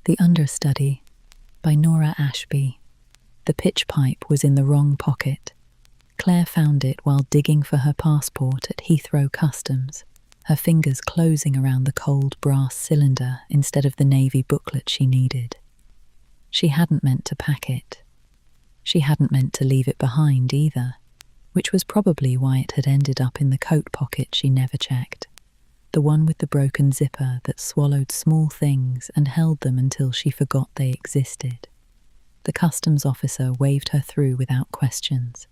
The Understudy by Nora Ashby. The pitch pipe was in the wrong pocket. Claire found it while digging for her passport at Heathrow Customs, her fingers closing around the cold brass cylinder instead of the navy booklet she needed. She hadn't meant to pack it. She hadn't meant to leave it behind either, which was probably why it had ended up in the coat pocket she never checked, the one with the broken zipper that swallowed small things and held them until she forgot they existed. The customs officer waved her through without questions.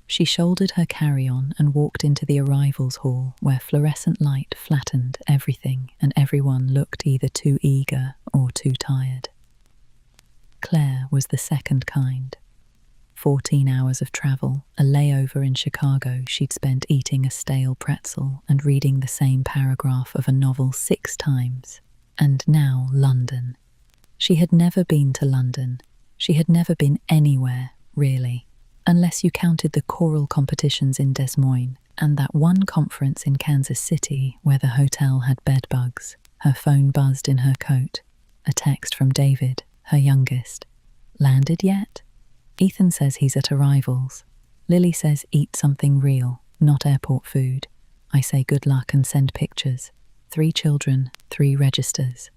She shouldered her carry-on and walked into the arrivals hall where fluorescent light flattened everything and everyone looked either too eager or too tired. Claire was the second kind. 14 hours of travel, a layover in Chicago she'd spent eating a stale pretzel and reading the same paragraph of a novel 6 times. And now London. She had never been to London. She had never been anywhere, really, unless you counted the choral competitions in Des Moines and that one conference in Kansas City where the hotel had bedbugs. Her phone buzzed in her coat. A text from David, her youngest. Landed yet? Ethan says he's at arrivals. Lily says eat something real, not airport food. I say good luck and send pictures. 3 children, 3 registers.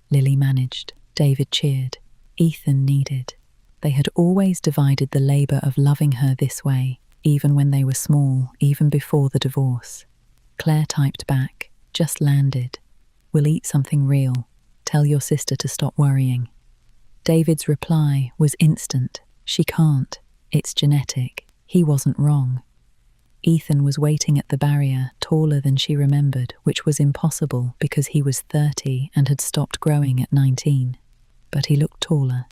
Lily managed. David cheered. Ethan needed. They had always divided the labour of loving her this way, even when they were small, even before the divorce. Claire typed back, just landed. We'll eat something real. Tell your sister to stop worrying. David's reply was instant. She can't. It's genetic. He wasn't wrong. Ethan was waiting at the barrier, taller than she remembered, which was impossible because he was 30 and had stopped growing at 19. But he looked taller.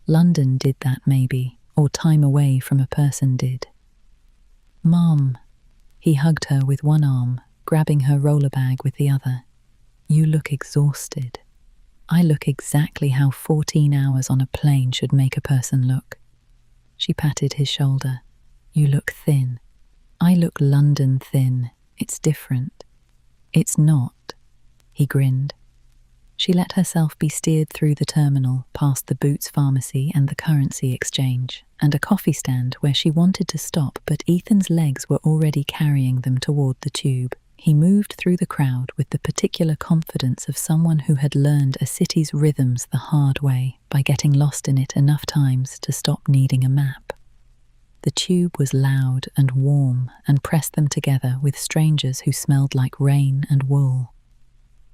London did that maybe, or time away from a person did. Mom. He hugged her with one arm, grabbing her roller bag with the other. You look exhausted. I look exactly how 14 hours on a plane should make a person look. She patted his shoulder. You look thin. I look London thin. It's different. It's not. He grinned. She let herself be steered through the terminal, past the Boots pharmacy and the currency exchange, and a coffee stand where she wanted to stop, but Ethan's legs were already carrying them toward the tube. He moved through the crowd with the particular confidence of someone who had learned a city's rhythms the hard way by getting lost in it enough times to stop needing a map. The tube was loud and warm and pressed them together with strangers who smelled like rain and wool.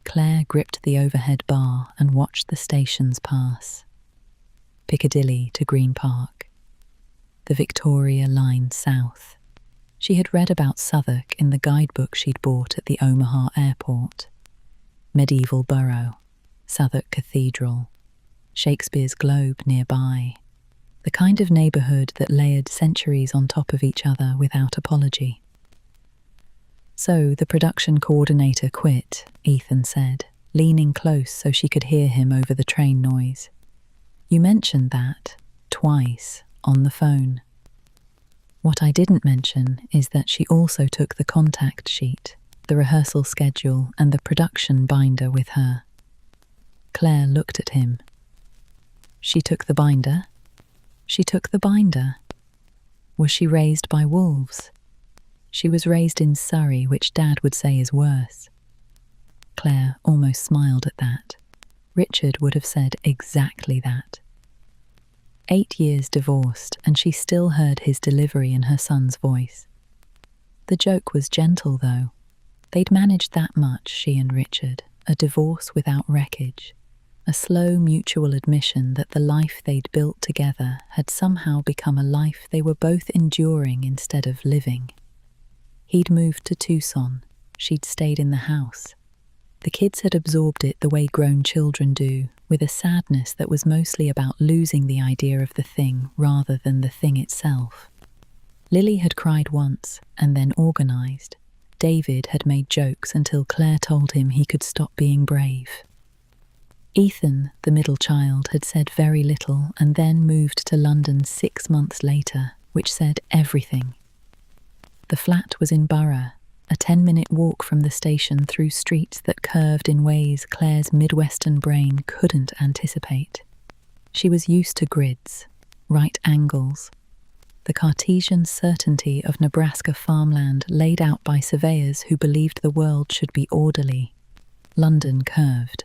Claire gripped the overhead bar and watched the stations pass. Piccadilly to Green Park. The Victoria line south. She had read about Southwark in the guidebook she'd bought at the Omaha airport. Medieval borough, Southwark Cathedral, Shakespeare's Globe nearby. The kind of neighbourhood that layered centuries on top of each other without apology. So the production coordinator quit, Ethan said, leaning close so she could hear him over the train noise. You mentioned that, twice, on the phone. What I didn't mention is that she also took the contact sheet, the rehearsal schedule, and the production binder with her. Claire looked at him. She took the binder? She took the binder. Was she raised by wolves? She was raised in Surrey, which Dad would say is worse. Claire almost smiled at that. Richard would have said exactly that. 8 years divorced, and she still heard his delivery in her son's voice. The joke was gentle, though. They'd managed that much, she and Richard, a divorce without wreckage, a slow mutual admission that the life they'd built together had somehow become a life they were both enduring instead of living. He'd moved to Tucson. She'd stayed in the house. The kids had absorbed it the way grown children do, with a sadness that was mostly about losing the idea of the thing rather than the thing itself. Lily had cried once and then organised. David had made jokes until Claire told him he could stop being brave. Ethan, the middle child, had said very little and then moved to London 6 months later, which said everything. The flat was in Borough, a 10-minute walk from the station through streets that curved in ways Claire's Midwestern brain couldn't anticipate. She was used to grids, right angles, the Cartesian certainty of Nebraska farmland laid out by surveyors who believed the world should be orderly. London curved.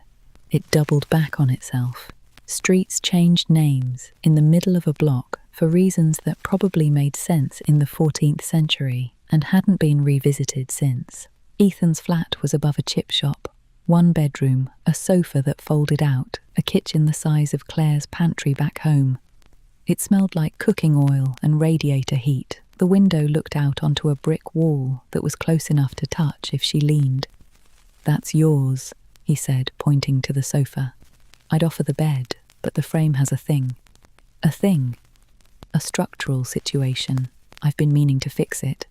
It doubled back on itself. Streets changed names in the middle of a block for reasons that probably made sense in the 14th century and hadn't been revisited since. Ethan's flat was above a chip shop. One bedroom, a sofa that folded out, a kitchen the size of Claire's pantry back home. It smelled like cooking oil and radiator heat. The window looked out onto a brick wall that was close enough to touch if she leaned. "That's yours," he said, pointing to the sofa. "I'd offer the bed, but the frame has a thing." "A thing?" "A structural situation. I've been meaning to fix it."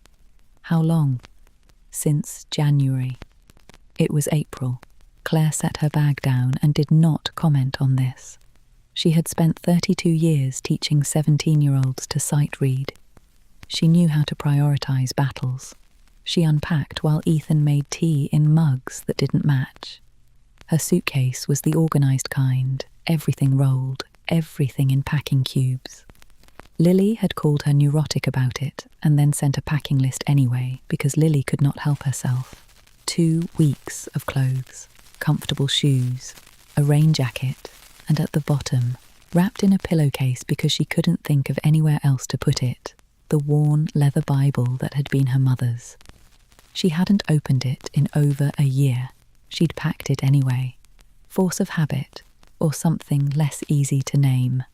"How long?" "Since January." It was April. Claire set her bag down and did not comment on this. She had spent 32 years teaching 17-year-olds to sight read. She knew how to prioritize battles. She unpacked while Ethan made tea in mugs that didn't match. Her suitcase was the organized kind, everything rolled, everything in packing cubes. Lily had called her neurotic about it and then sent a packing list anyway because Lily could not help herself. 2 weeks of clothes, comfortable shoes, a rain jacket, and at the bottom, wrapped in a pillowcase because she couldn't think of anywhere else to put it, the worn leather Bible that had been her mother's. She hadn't opened it in over a year. She'd packed it anyway. Force of habit, or something less easy to name.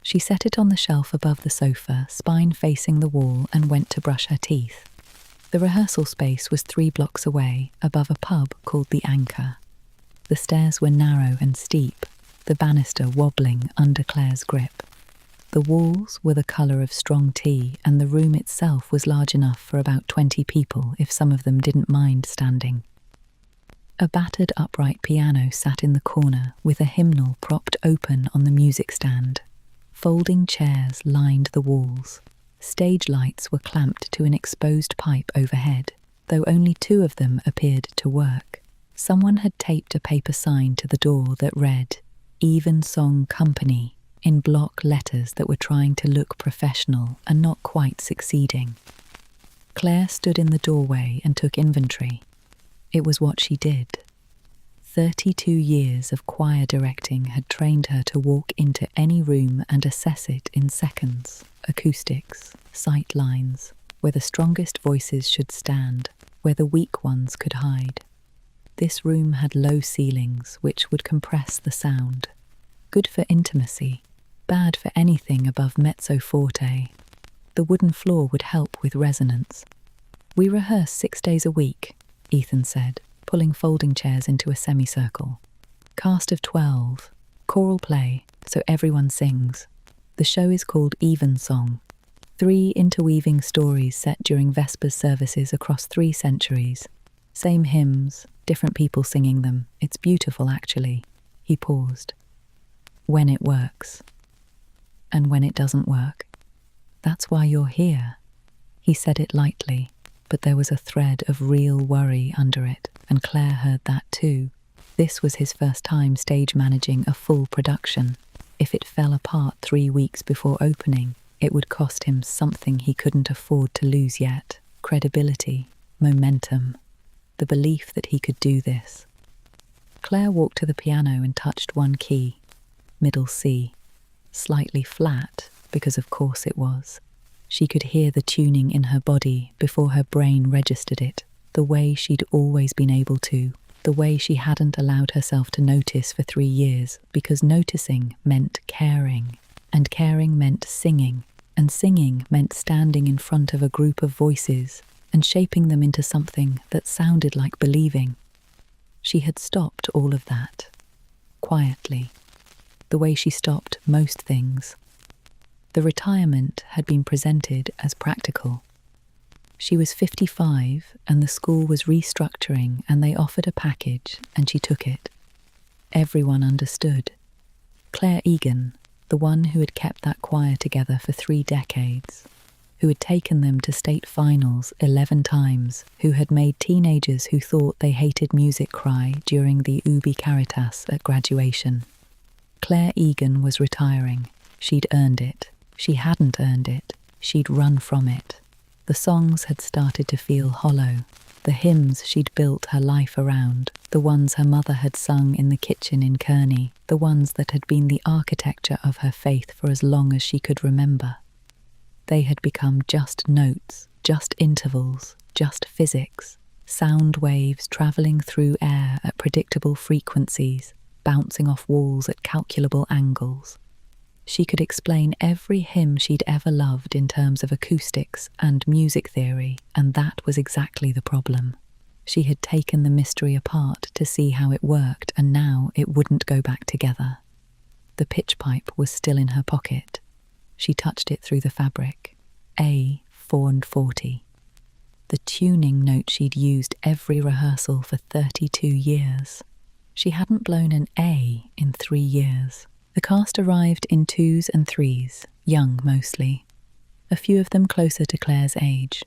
She set it on the shelf above the sofa, spine facing the wall, and went to brush her teeth. The rehearsal space was 3 blocks away, above a pub called the Anchor. The stairs were narrow and steep, the banister wobbling under Claire's grip. The walls were the colour of strong tea, and the room itself was large enough for about 20 people if some of them didn't mind standing. A battered upright piano sat in the corner with a hymnal propped open on the music stand. Folding chairs lined the walls. Stage lights were clamped to an exposed pipe overhead, though only 2 of them appeared to work. Someone had taped a paper sign to the door that read, "Even Song Company," in block letters that were trying to look professional and not quite succeeding. Claire stood in the doorway and took inventory. It was what she did. 32 years of choir directing had trained her to walk into any room and assess it in seconds. Acoustics, sight lines, where the strongest voices should stand, where the weak ones could hide. This room had low ceilings which would compress the sound. Good for intimacy, bad for anything above mezzo forte. The wooden floor would help with resonance. "We rehearse 6 days a week," Ethan said, pulling folding chairs into a semicircle. "Cast of 12, choral play, so everyone sings. The show is called Even Song. 3 interweaving stories set during Vespers services across 3 centuries. Same hymns, different people singing them. It's beautiful, actually." He paused. "When it works. And when it doesn't work. That's why you're here." He said it lightly, but there was a thread of real worry under it, and Claire heard that too. This was his first time stage managing a full production. If it fell apart 3 weeks before opening, it would cost him something he couldn't afford to lose yet. Credibility, momentum, the belief that he could do this. Claire walked to the piano and touched one key, middle C, slightly flat, because of course it was. She could hear the tuning in her body before her brain registered it, the way she'd always been able to, the way she hadn't allowed herself to notice for 3 years, because noticing meant caring, and caring meant singing, and singing meant standing in front of a group of voices and shaping them into something that sounded like believing. She had stopped all of that, quietly, the way she stopped most things. The retirement had been presented as practical. She was 55 and the school was restructuring and they offered a package and she took it. Everyone understood. Claire Egan, the one who had kept that choir together for 3 decades, who had taken them to state finals 11 times, who had made teenagers who thought they hated music cry during the Ubi Caritas at graduation. Claire Egan was retiring. She'd earned it. She hadn't earned it. She'd run from it. The songs had started to feel hollow. The hymns she'd built her life around, the ones her mother had sung in the kitchen in Kearney, the ones that had been the architecture of her faith for as long as she could remember. They had become just notes, just intervals, just physics, sound waves travelling through air at predictable frequencies, bouncing off walls at calculable angles. She could explain every hymn she'd ever loved in terms of acoustics and music theory, and that was exactly the problem. She had taken the mystery apart to see how it worked, and now it wouldn't go back together. The pitch pipe was still in her pocket. She touched it through the fabric. A 440. The tuning note she'd used every rehearsal for 32 years. She hadn't blown an A in 3 years. The cast arrived in 2s and 3s, young mostly, a few of them closer to Claire's age.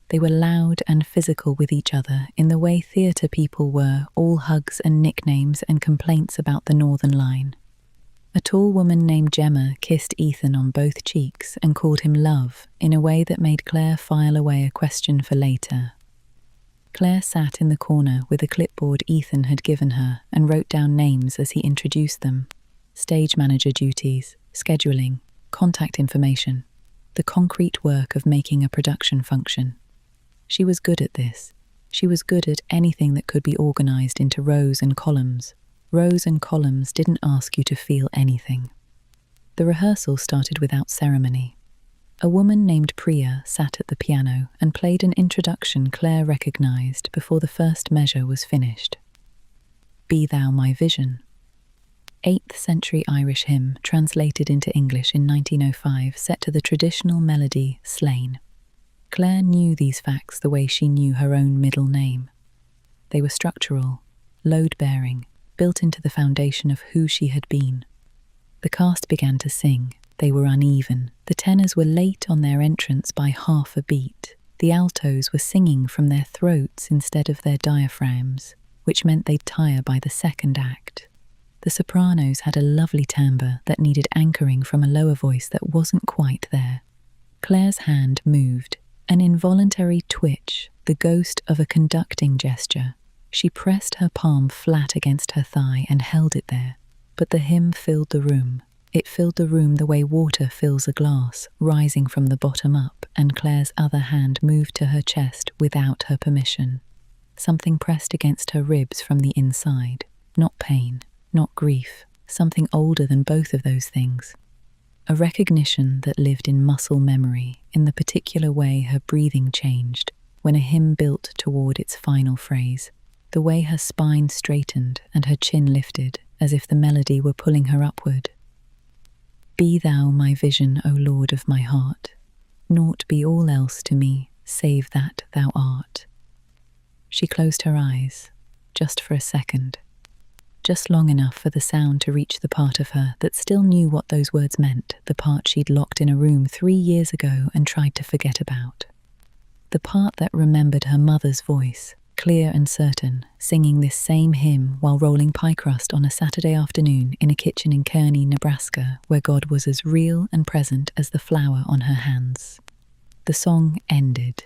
They were loud and physical with each other in the way theatre people were, all hugs and nicknames and complaints about the Northern Line. A tall woman named Gemma kissed Ethan on both cheeks and called him love in a way that made Claire file away a question for later. Claire sat in the corner with a clipboard Ethan had given her and wrote down names as he introduced them. Stage manager duties, scheduling, contact information, the concrete work of making a production function. She was good at this. She was good at anything that could be organised into rows and columns. Rows and columns didn't ask you to feel anything. The rehearsal started without ceremony. A woman named Priya sat at the piano and played an introduction Claire recognised before the first measure was finished. Be Thou My Vision. 8th century Irish hymn translated into English in 1905, set to the traditional melody Slain. Claire knew these facts the way she knew her own middle name. They were structural, load-bearing, built into the foundation of who she had been. The cast began to sing. They were uneven. The tenors were late on their entrance by half a beat. The altos were singing from their throats instead of their diaphragms, which meant they'd tire by the second act. The sopranos had a lovely timbre that needed anchoring from a lower voice that wasn't quite there. Claire's hand moved, an involuntary twitch, the ghost of a conducting gesture. She pressed her palm flat against her thigh and held it there, but the hymn filled the room. It filled the room the way water fills a glass, rising from the bottom up, and Claire's other hand moved to her chest without her permission. Something pressed against her ribs from the inside, not pain. Not grief, something older than both of those things. A recognition that lived in muscle memory, in the particular way her breathing changed when a hymn built toward its final phrase, the way her spine straightened and her chin lifted as if the melody were pulling her upward. Be Thou my vision, O Lord of my heart. Naught be all else to me, save that Thou art. She closed her eyes, just for a second. Just long enough for the sound to reach the part of her that still knew what those words meant, the part she'd locked in a room 3 years ago and tried to forget about. The part that remembered her mother's voice, clear and certain, singing this same hymn while rolling pie crust on a Saturday afternoon in a kitchen in Kearney, Nebraska, where God was as real and present as the flower on her hands. The song ended.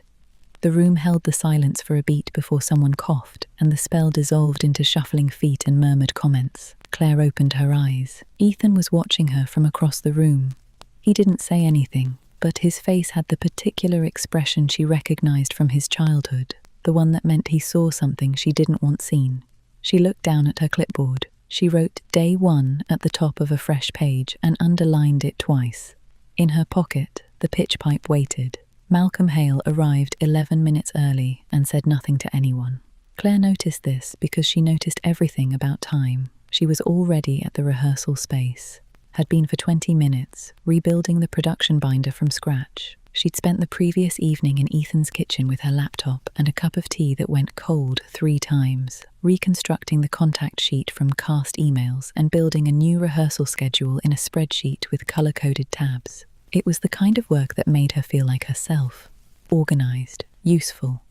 The room held the silence for a beat before someone coughed, and the spell dissolved into shuffling feet and murmured comments. Claire opened her eyes. Ethan was watching her from across the room. He didn't say anything, but his face had the particular expression she recognized from his childhood, the one that meant he saw something she didn't want seen. She looked down at her clipboard. She wrote Day 1 at the top of a fresh page and underlined it twice. In her pocket, the pitch pipe waited. Malcolm Hale arrived 11 minutes early and said nothing to anyone. Claire noticed this because she noticed everything about time. She was already at the rehearsal space, had been for 20 minutes, rebuilding the production binder from scratch. She'd spent the previous evening in Ethan's kitchen with her laptop and a cup of tea that went cold 3 times, reconstructing the contact sheet from cast emails and building a new rehearsal schedule in a spreadsheet with colour-coded tabs. It was the kind of work that made her feel like herself, organized, useful,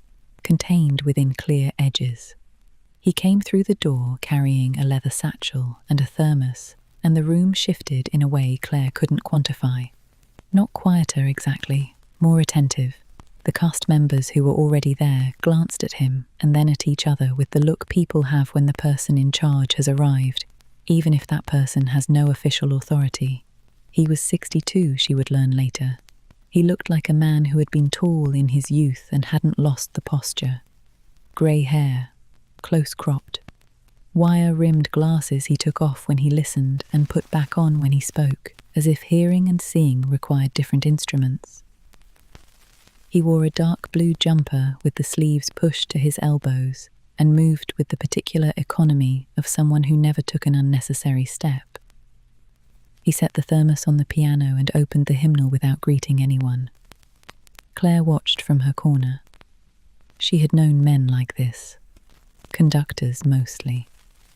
contained within clear edges. He came through the door carrying a leather satchel and a thermos, and the room shifted in a way Claire couldn't quantify. Not quieter exactly, more attentive. The cast members who were already there glanced at him and then at each other with the look people have when the person in charge has arrived, even if that person has no official authority. He was 62, she would learn later. He looked like a man who had been tall in his youth and hadn't lost the posture. Grey hair, close-cropped. Wire-rimmed glasses he took off when he listened and put back on when he spoke, as if hearing and seeing required different instruments. He wore a dark blue jumper with the sleeves pushed to his elbows and moved with the particular economy of someone who never took an unnecessary step. He set the thermos on the piano and opened the hymnal without greeting anyone. Claire watched from her corner. She had known men like this. Conductors, mostly.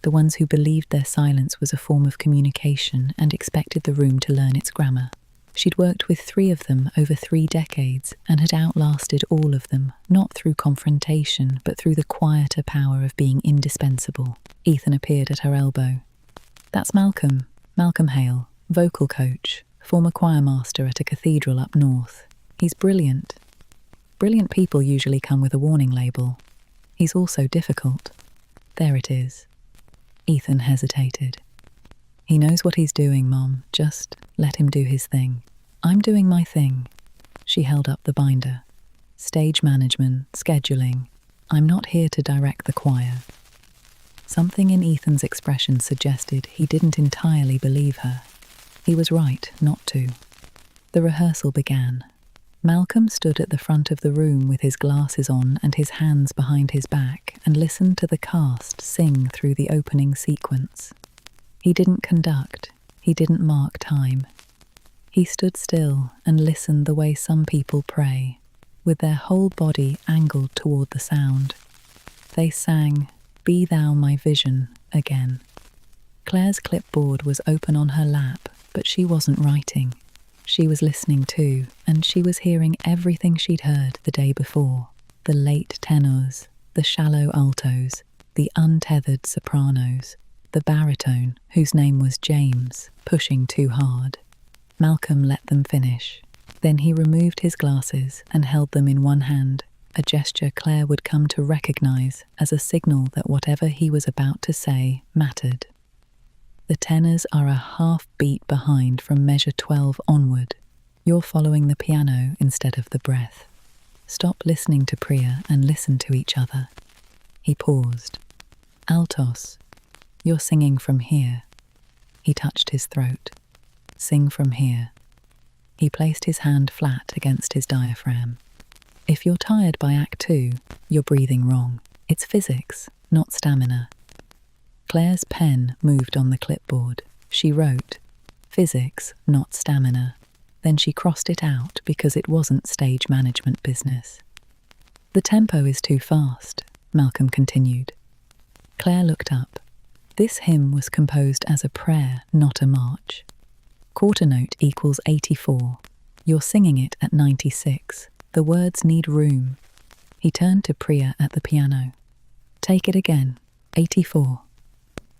The ones who believed their silence was a form of communication and expected the room to learn its grammar. She'd worked with 3 of them over 3 decades and had outlasted all of them, not through confrontation, but through the quieter power of being indispensable. Ethan appeared at her elbow. "That's Malcolm Hale, vocal coach, former choirmaster at a cathedral up north. He's brilliant. Brilliant people usually come with a warning label. He's also difficult. There it is." Ethan hesitated. "He knows what he's doing, Mom. Just let him do his thing." "I'm doing my thing." She held up the binder. "Stage management, scheduling. I'm not here to direct the choir." Something in Ethan's expression suggested he didn't entirely believe her. He was right not to. The rehearsal began. Malcolm stood at the front of the room with his glasses on and his hands behind his back and listened to the cast sing through the opening sequence. He didn't conduct. He didn't mark time. He stood still and listened the way some people pray, with their whole body angled toward the sound. They sang, "Be Thou My Vision," again. Claire's clipboard was open on her lap, but she wasn't writing. She was listening too, and she was hearing everything she'd heard the day before. The late tenors, the shallow altos, the untethered sopranos, the baritone, whose name was James, pushing too hard. Malcolm let them finish. Then he removed his glasses and held them in one hand, a gesture Claire would come to recognize as a signal that whatever he was about to say mattered. "The tenors are a half beat behind from measure 12 onward. You're following the piano instead of the breath. Stop listening to Priya and listen to each other." He paused. "Altos, you're singing from here." He touched his throat. "Sing from here." He placed his hand flat against his diaphragm. "If you're tired by Act 2, you're breathing wrong. It's physics, not stamina." Claire's pen moved on the clipboard. She wrote, "Physics, not stamina." Then she crossed it out because it wasn't stage management business. "The tempo is too fast," Malcolm continued. Claire looked up. This hymn was composed as a prayer, not a march. Quarter note equals 84. You're singing it at 96. The words need room. He turned to Priya at the piano. "Take it again. 84.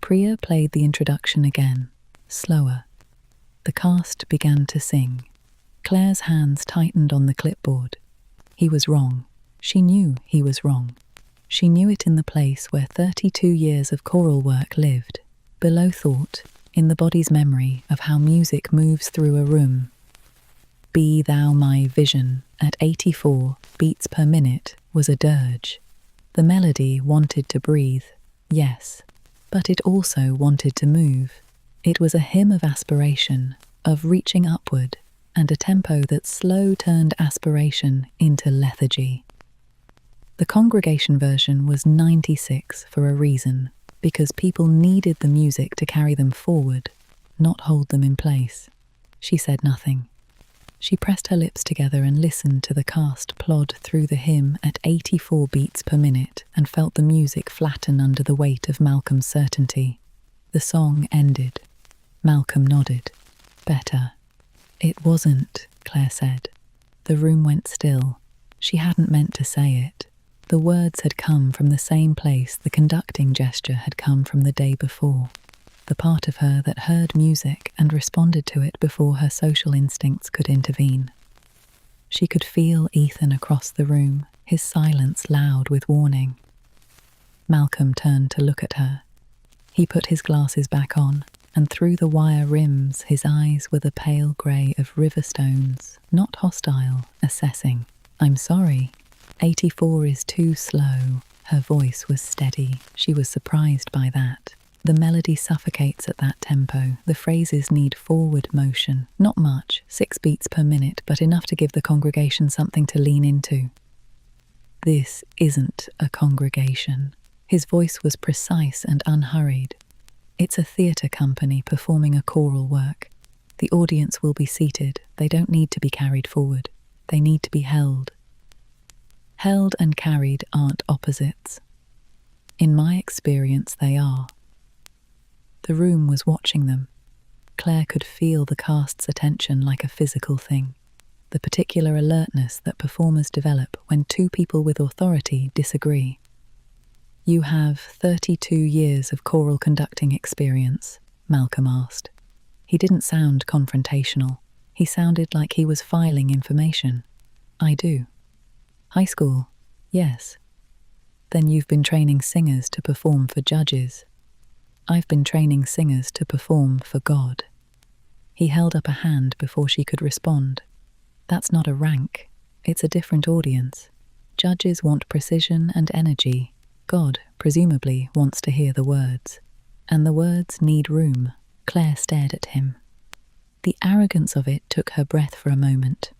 Priya played the introduction again, slower. The cast began to sing. Claire's hands tightened on the clipboard. He was wrong. She knew he was wrong. She knew it in the place where 32 years of choral work lived, below thought, in the body's memory of how music moves through a room. "Be Thou My Vision" at 84 beats per minute was a dirge. The melody wanted to breathe, yes, but it also wanted to move. It was a hymn of aspiration, of reaching upward, and a tempo that slow turned aspiration into lethargy. The congregation version was 96 for a reason, because people needed the music to carry them forward, not hold them in place. She said nothing. She pressed her lips together and listened to the cast plod through the hymn at 84 beats per minute and felt the music flatten under the weight of Malcolm's certainty. The song ended. Malcolm nodded. "Better." "It wasn't," Claire said. The room went still. She hadn't meant to say it. The words had come from the same place the conducting gesture had come from the day before. The part of her that heard music and responded to it before her social instincts could intervene. She could feel Ethan across the room, his silence loud with warning. Malcolm turned to look at her. He put his glasses back on, and through the wire rims his eyes were the pale grey of river stones, not hostile, assessing. I'm sorry. 84 is too slow. Her voice was steady. She was surprised by that. The melody suffocates at that tempo. The phrases need forward motion. Not much, 6 beats per minute, but enough to give the congregation something to lean into. This isn't a congregation. His voice was precise and unhurried. It's a theatre company performing a choral work. The audience will be seated. They don't need to be carried forward. They need to be held. Held and carried aren't opposites. In my experience, they are. The room was watching them. Claire could feel the cast's attention like a physical thing, the particular alertness that performers develop when two people with authority disagree. You have 32 years of choral conducting experience, Malcolm asked. He didn't sound confrontational. He sounded like he was filing information. I do. High school? Yes. Then you've been training singers to perform for judges. I've been training singers to perform for God. He held up a hand before she could respond. That's not a rank. It's a different audience. Judges want precision and energy. God, presumably, wants to hear the words. And the words need room. Claire stared at him. The arrogance of it took her breath for a moment.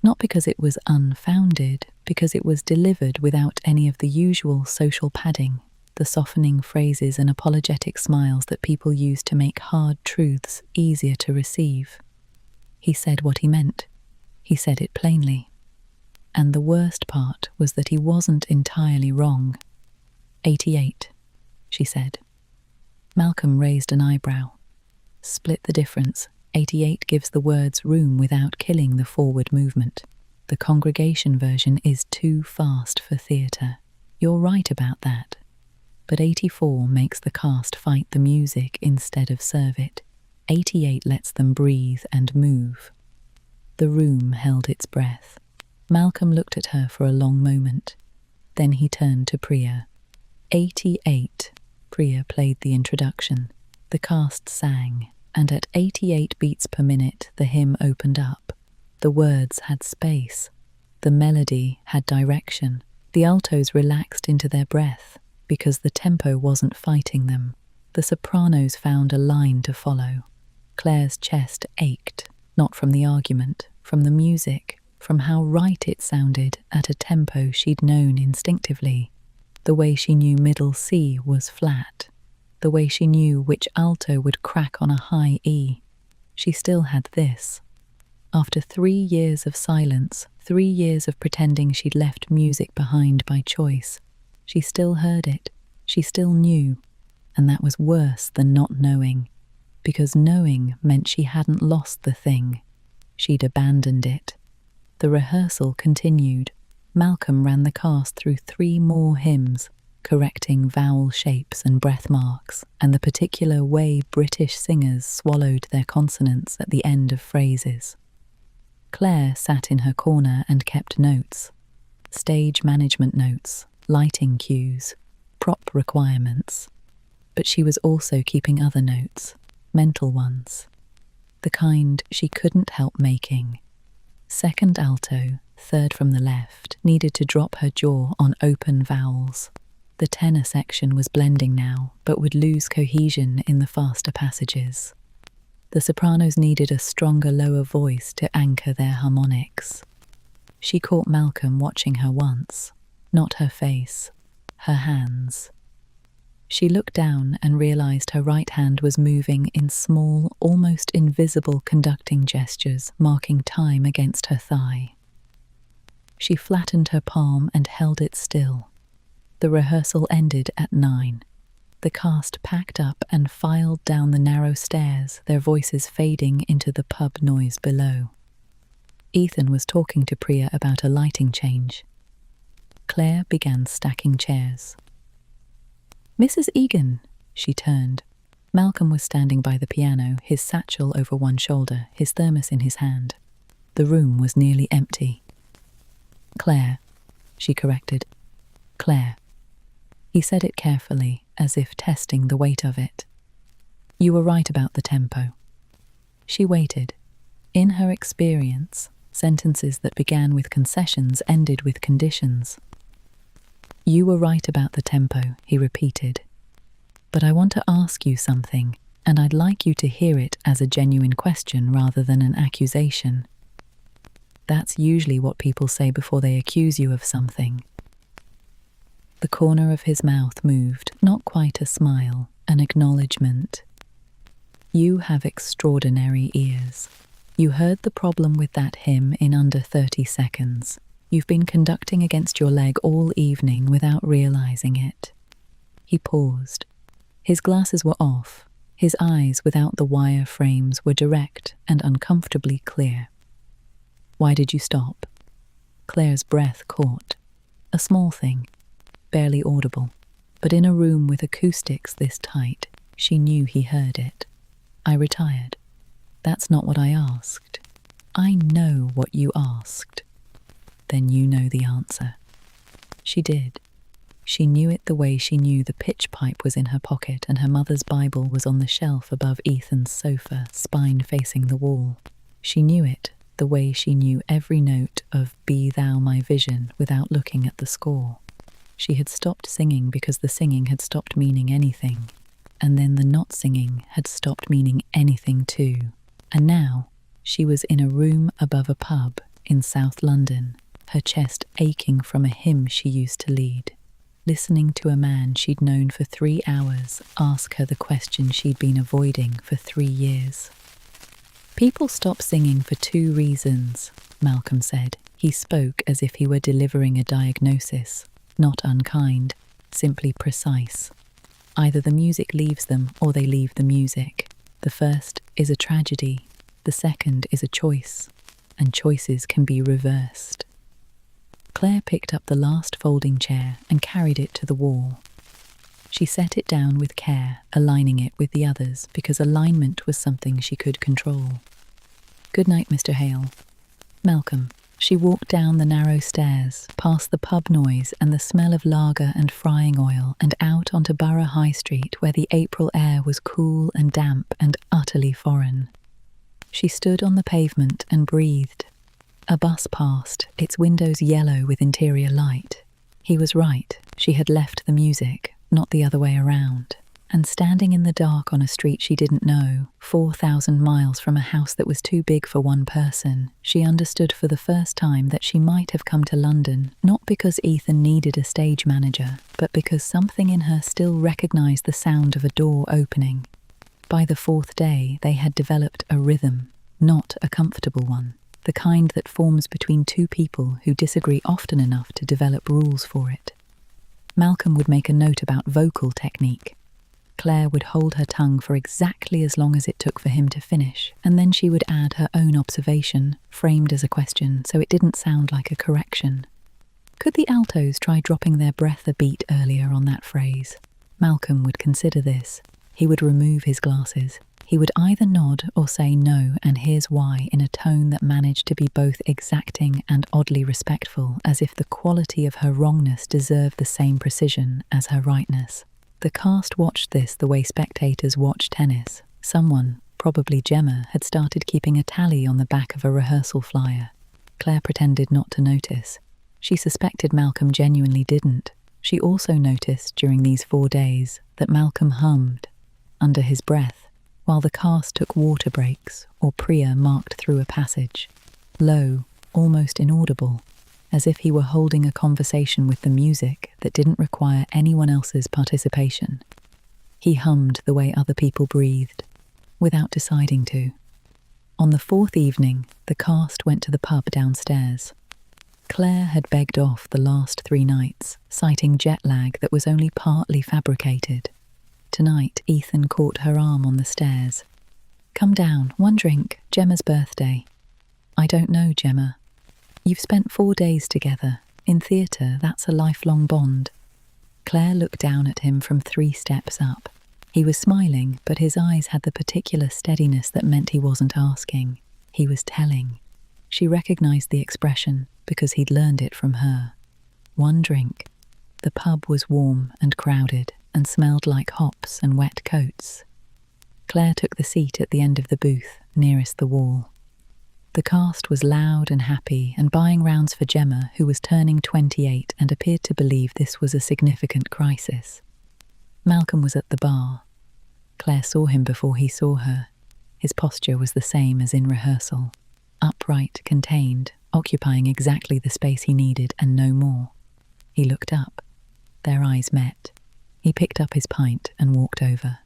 Not because it was unfounded, because it was delivered without any of the usual social padding, the softening phrases and apologetic smiles that people use to make hard truths easier to receive. He said what he meant. He said it plainly. And the worst part was that he wasn't entirely wrong. 88, she said. Malcolm raised an eyebrow. Split the difference. 88 gives the words room without killing the forward movement. The congregation version is too fast for theatre. You're right about that. But 84 makes the cast fight the music instead of serve it. 88 lets them breathe and move. The room held its breath. Malcolm looked at her for a long moment. Then he turned to Priya. 88. Priya played the introduction. The cast sang, and at 88 beats per minute the hymn opened up. The words had space. The melody had direction. The altos relaxed into their breath because the tempo wasn't fighting them. The sopranos found a line to follow. Claire's chest ached, not from the argument, from the music, from how right it sounded at a tempo she'd known instinctively. The way she knew middle C was flat. The way she knew which alto would crack on a high E. She still had this. After 3 years of silence, 3 years of pretending she'd left music behind by choice, she still heard it. She still knew. And that was worse than not knowing. Because knowing meant she hadn't lost the thing. She'd abandoned it. The rehearsal continued. Malcolm ran the cast through 3 more hymns, correcting vowel shapes and breath marks, and the particular way British singers swallowed their consonants at the end of phrases. Claire sat in her corner and kept notes. Stage management notes, lighting cues, prop requirements. But she was also keeping other notes, mental ones. The kind she couldn't help making. Second alto, third from the left, needed to drop her jaw on open vowels. The tenor section was blending now, but would lose cohesion in the faster passages. The sopranos needed a stronger lower voice to anchor their harmonics. She caught Malcolm watching her once, not her face, her hands. She looked down and realized her right hand was moving in small, almost invisible conducting gestures, marking time against her thigh. She flattened her palm and held it still. The rehearsal ended at 9. The cast packed up and filed down the narrow stairs, their voices fading into the pub noise below. Ethan was talking to Priya about a lighting change. Claire began stacking chairs. "Mrs. Egan," she turned. Malcolm was standing by the piano, his satchel over one shoulder, his thermos in his hand. The room was nearly empty. "Claire," she corrected. "Claire." He said it carefully, as if testing the weight of it. "You were right about the tempo." She waited. In her experience, sentences that began with concessions ended with conditions. "You were right about the tempo," he repeated. "But I want to ask you something, and I'd like you to hear it as a genuine question rather than an accusation." That's usually what people say before they accuse you of something. The corner of his mouth moved, not quite a smile, an acknowledgement. "You have extraordinary ears. You heard the problem with that hymn in under 30 seconds. You've been conducting against your leg all evening without realizing it." He paused. His glasses were off. His eyes, without the wire frames, were direct and uncomfortably clear. "Why did you stop?" Claire's breath caught. A small thing, barely audible, but in a room with acoustics this tight, she knew he heard it. "I retired." "That's not what I asked." "I know what you asked." "Then you know the answer." She did. She knew it the way she knew the pitch pipe was in her pocket and her mother's Bible was on the shelf above Ethan's sofa, spine facing the wall. She knew it the way she knew every note of "Be Thou My Vision" without looking at the score. She had stopped singing because the singing had stopped meaning anything, and then the not singing had stopped meaning anything too. And now she was in a room above a pub in South London, her chest aching from a hymn she used to lead, listening to a man she'd known for 3 hours ask her the question she'd been avoiding for 3 years. "People stop singing for 2 reasons, Malcolm said. He spoke as if he were delivering a diagnosis, not unkind, simply precise. Either the music leaves them or they leave the music. The first is a tragedy, the second is a choice, and choices can be reversed." Claire picked up the last folding chair and carried it to the wall. She set it down with care, aligning it with the others, because alignment was something she could control. "Good night, Mr. Hale." "Malcolm." She walked down the narrow stairs, past the pub noise and the smell of lager and frying oil, and out onto Borough High Street, where the April air was cool and damp and utterly foreign. She stood on the pavement and breathed. A bus passed, its windows yellow with interior light. He was right. She had left the music, not the other way around. And standing in the dark on a street she didn't know, 4,000 miles from a house that was too big for one person, she understood for the first time that she might have come to London, not because Ethan needed a stage manager, but because something in her still recognized the sound of a door opening. By the 4th day, they had developed a rhythm, not a comfortable one, the kind that forms between 2 people who disagree often enough to develop rules for it. Malcolm would make a note about vocal technique. Claire would hold her tongue for exactly as long as it took for him to finish, and then she would add her own observation, framed as a question, so it didn't sound like a correction. Could the altos try dropping their breath a beat earlier on that phrase? Malcolm would consider this. He would remove his glasses. He would either nod or say no, and here's why, in a tone that managed to be both exacting and oddly respectful, as if the quality of her wrongness deserved the same precision as her rightness. The cast watched this the way spectators watch tennis. Someone, probably Gemma, had started keeping a tally on the back of a rehearsal flyer. Claire pretended not to notice. She suspected Malcolm genuinely didn't. She also noticed during these 4 days that Malcolm hummed, under his breath, while the cast took water breaks or Priya marked through a passage. Low, almost inaudible, as if he were holding a conversation with the music that didn't require anyone else's participation. He hummed the way other people breathed, without deciding to. On the 4th evening, the cast went to the pub downstairs. Claire had begged off the last 3 nights, citing jet lag that was only partly fabricated. Tonight, Ethan caught her arm on the stairs. "Come down, 1 drink, Gemma's birthday." I don't know, Gemma. You've spent 4 days together. In theatre, that's a lifelong bond. Claire looked down at him from 3 steps up. He was smiling, but his eyes had the particular steadiness that meant he wasn't asking. He was telling. She recognised the expression because he'd learned it from her. 1 drink. The pub was warm and crowded and smelled like hops and wet coats. Claire took the seat at the end of the booth, nearest the wall. The cast was loud and happy and buying rounds for Gemma, who was turning 28 and appeared to believe this was a significant crisis. Malcolm was at the bar. Claire saw him before he saw her. His posture was the same as in rehearsal. Upright, contained, occupying exactly the space he needed and no more. He looked up. Their eyes met. He picked up his pint and walked over.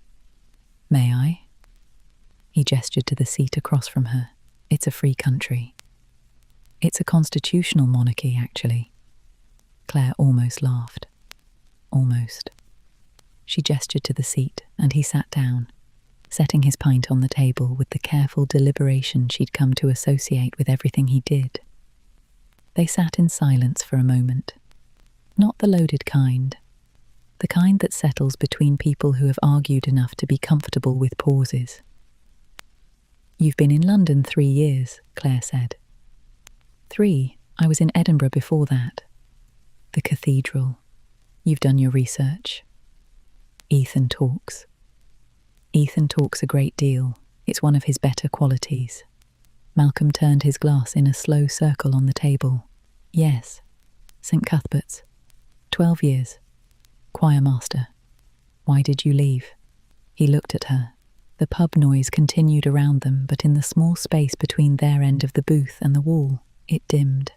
"May I?" He gestured to the seat across from her. "It's a free country." "It's a constitutional monarchy, actually." Claire almost laughed. Almost. She gestured to the seat, and he sat down, setting his pint on the table with the careful deliberation she'd come to associate with everything he did. They sat in silence for a moment. Not the loaded kind. The kind that settles between people who have argued enough to be comfortable with pauses. "You've been in London 3 years," Claire said. 3. I was in Edinburgh before that. The cathedral. You've done your research. Ethan talks. Ethan talks a great deal. It's one of his better qualities. Malcolm turned his glass in a slow circle on the table. "Yes. St. Cuthbert's. 12 years. Choirmaster. Why did you leave?" He looked at her. The pub noise continued around them, but in the small space between their end of the booth and the wall, it dimmed.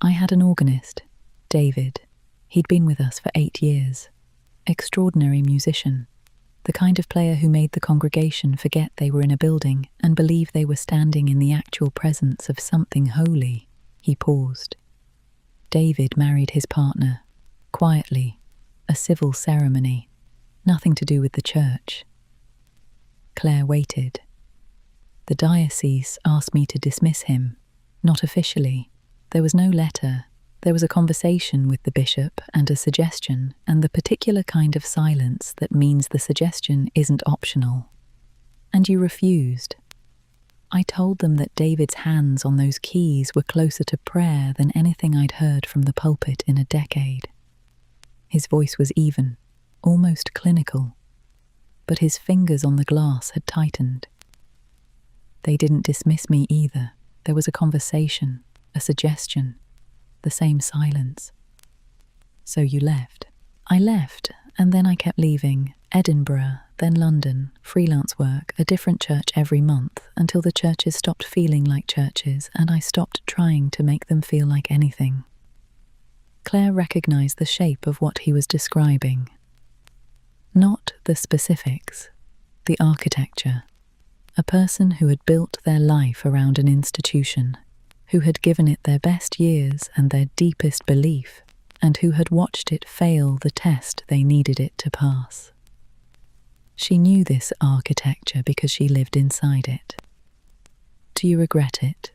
"I had an organist, David. He'd been with us for 8 years. Extraordinary musician. The kind of player who made the congregation forget they were in a building and believe they were standing in the actual presence of something holy." He paused. "David married his partner. Quietly. A civil ceremony. Nothing to do with the church." Claire waited. "The diocese asked me to dismiss him. Not officially. There was no letter. There was a conversation with the bishop and a suggestion, and the particular kind of silence that means the suggestion isn't optional. And you refused. I told them that David's hands on those keys were closer to prayer than anything I'd heard from the pulpit in a decade." His voice was even, almost clinical, but his fingers on the glass had tightened. "They didn't dismiss me either. There was a conversation, a suggestion, the same silence." "So you left?" "I left, and then I kept leaving. Edinburgh, then London, freelance work, a different church every month, until the churches stopped feeling like churches and I stopped trying to make them feel like anything." Claire recognised the shape of what he was describing. Not the specifics, the architecture. A person who had built their life around an institution, who had given it their best years and their deepest belief, and who had watched it fail the test they needed it to pass. She knew this architecture because she lived inside it. "Do you regret it?"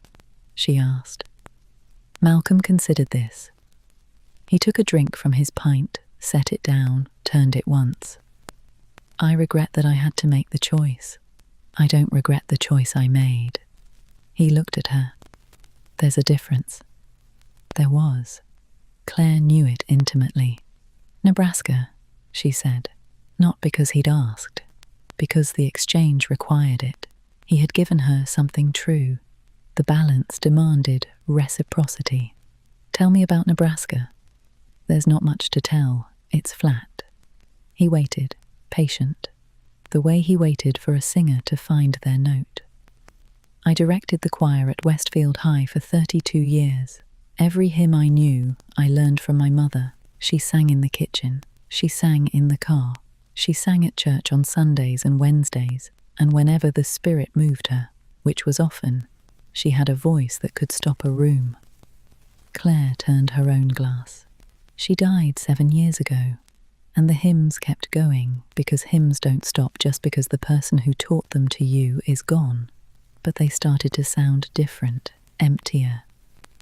she asked. Malcolm considered this. He took a drink from his pint, set it down, turned it once. "I regret that I had to make the choice. I don't regret the choice I made." He looked at her. "There's a difference." There was. Claire knew it intimately. "Nebraska," she said, not because he'd asked, because the exchange required it. He had given her something true. The balance demanded reciprocity. "Tell me about Nebraska." "There's not much to tell. It's flat." He waited, patient, the way he waited for a singer to find their note. "I directed the choir at Westfield High for 32 years. Every hymn I knew, I learned from my mother. She sang in the kitchen. She sang in the car. She sang at church on Sundays and Wednesdays, and whenever the Spirit moved her, which was often, she had a voice that could stop a room." Claire turned her own glass. "She died 7 years ago, and the hymns kept going because hymns don't stop just because the person who taught them to you is gone. but they started to sound different, emptier,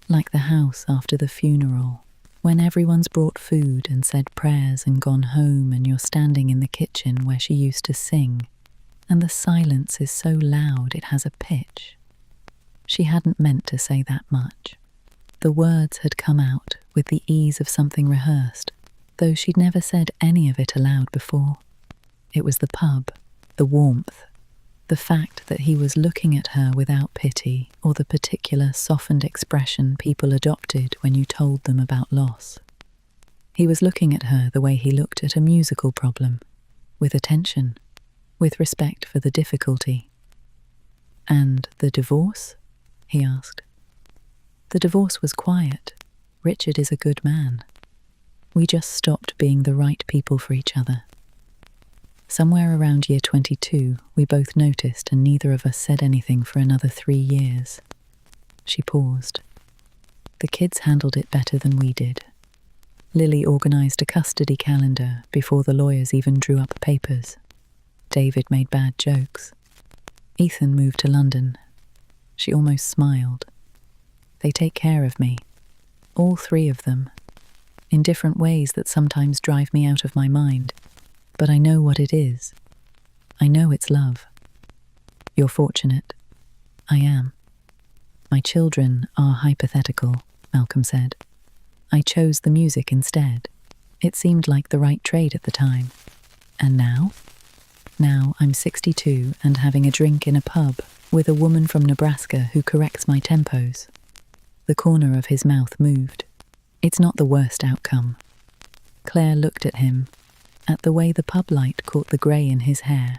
like the house after the funeral, when everyone's brought food and said prayers and gone home, and you're standing in the kitchen where she used to sing, and the silence is so loud it has a pitch. She hadn't meant to say that much. The words had come out with the ease of something rehearsed, though she'd never said any of it aloud before. It was the pub, the warmth, the fact that he was looking at her without pity or the particular softened expression people adopted when you told them about loss. He was looking at her the way he looked at a musical problem, with attention, with respect for the difficulty. "And the divorce?" he asked. "The divorce was quiet. Richard is a good man. We just stopped being the right people for each other." Somewhere around year 22, we both noticed, and neither of us said anything for another 3 years. She paused. The kids handled it better than we did. Lily organised a custody calendar before the lawyers even drew up papers. David made bad jokes. Ethan moved to London. She almost smiled. They take care of me, all 3 of them, in different ways that sometimes drive me out of my mind. But I know what it is. I know it's love. You're fortunate. I am. My children are hypothetical, Malcolm said. I chose the music instead. It seemed like the right trade at the time. And now? Now I'm 62 and having a drink in a pub with a woman from Nebraska who corrects my tempos. The corner of his mouth moved. It's not the worst outcome. Claire looked at him, at the way the pub light caught the grey in his hair,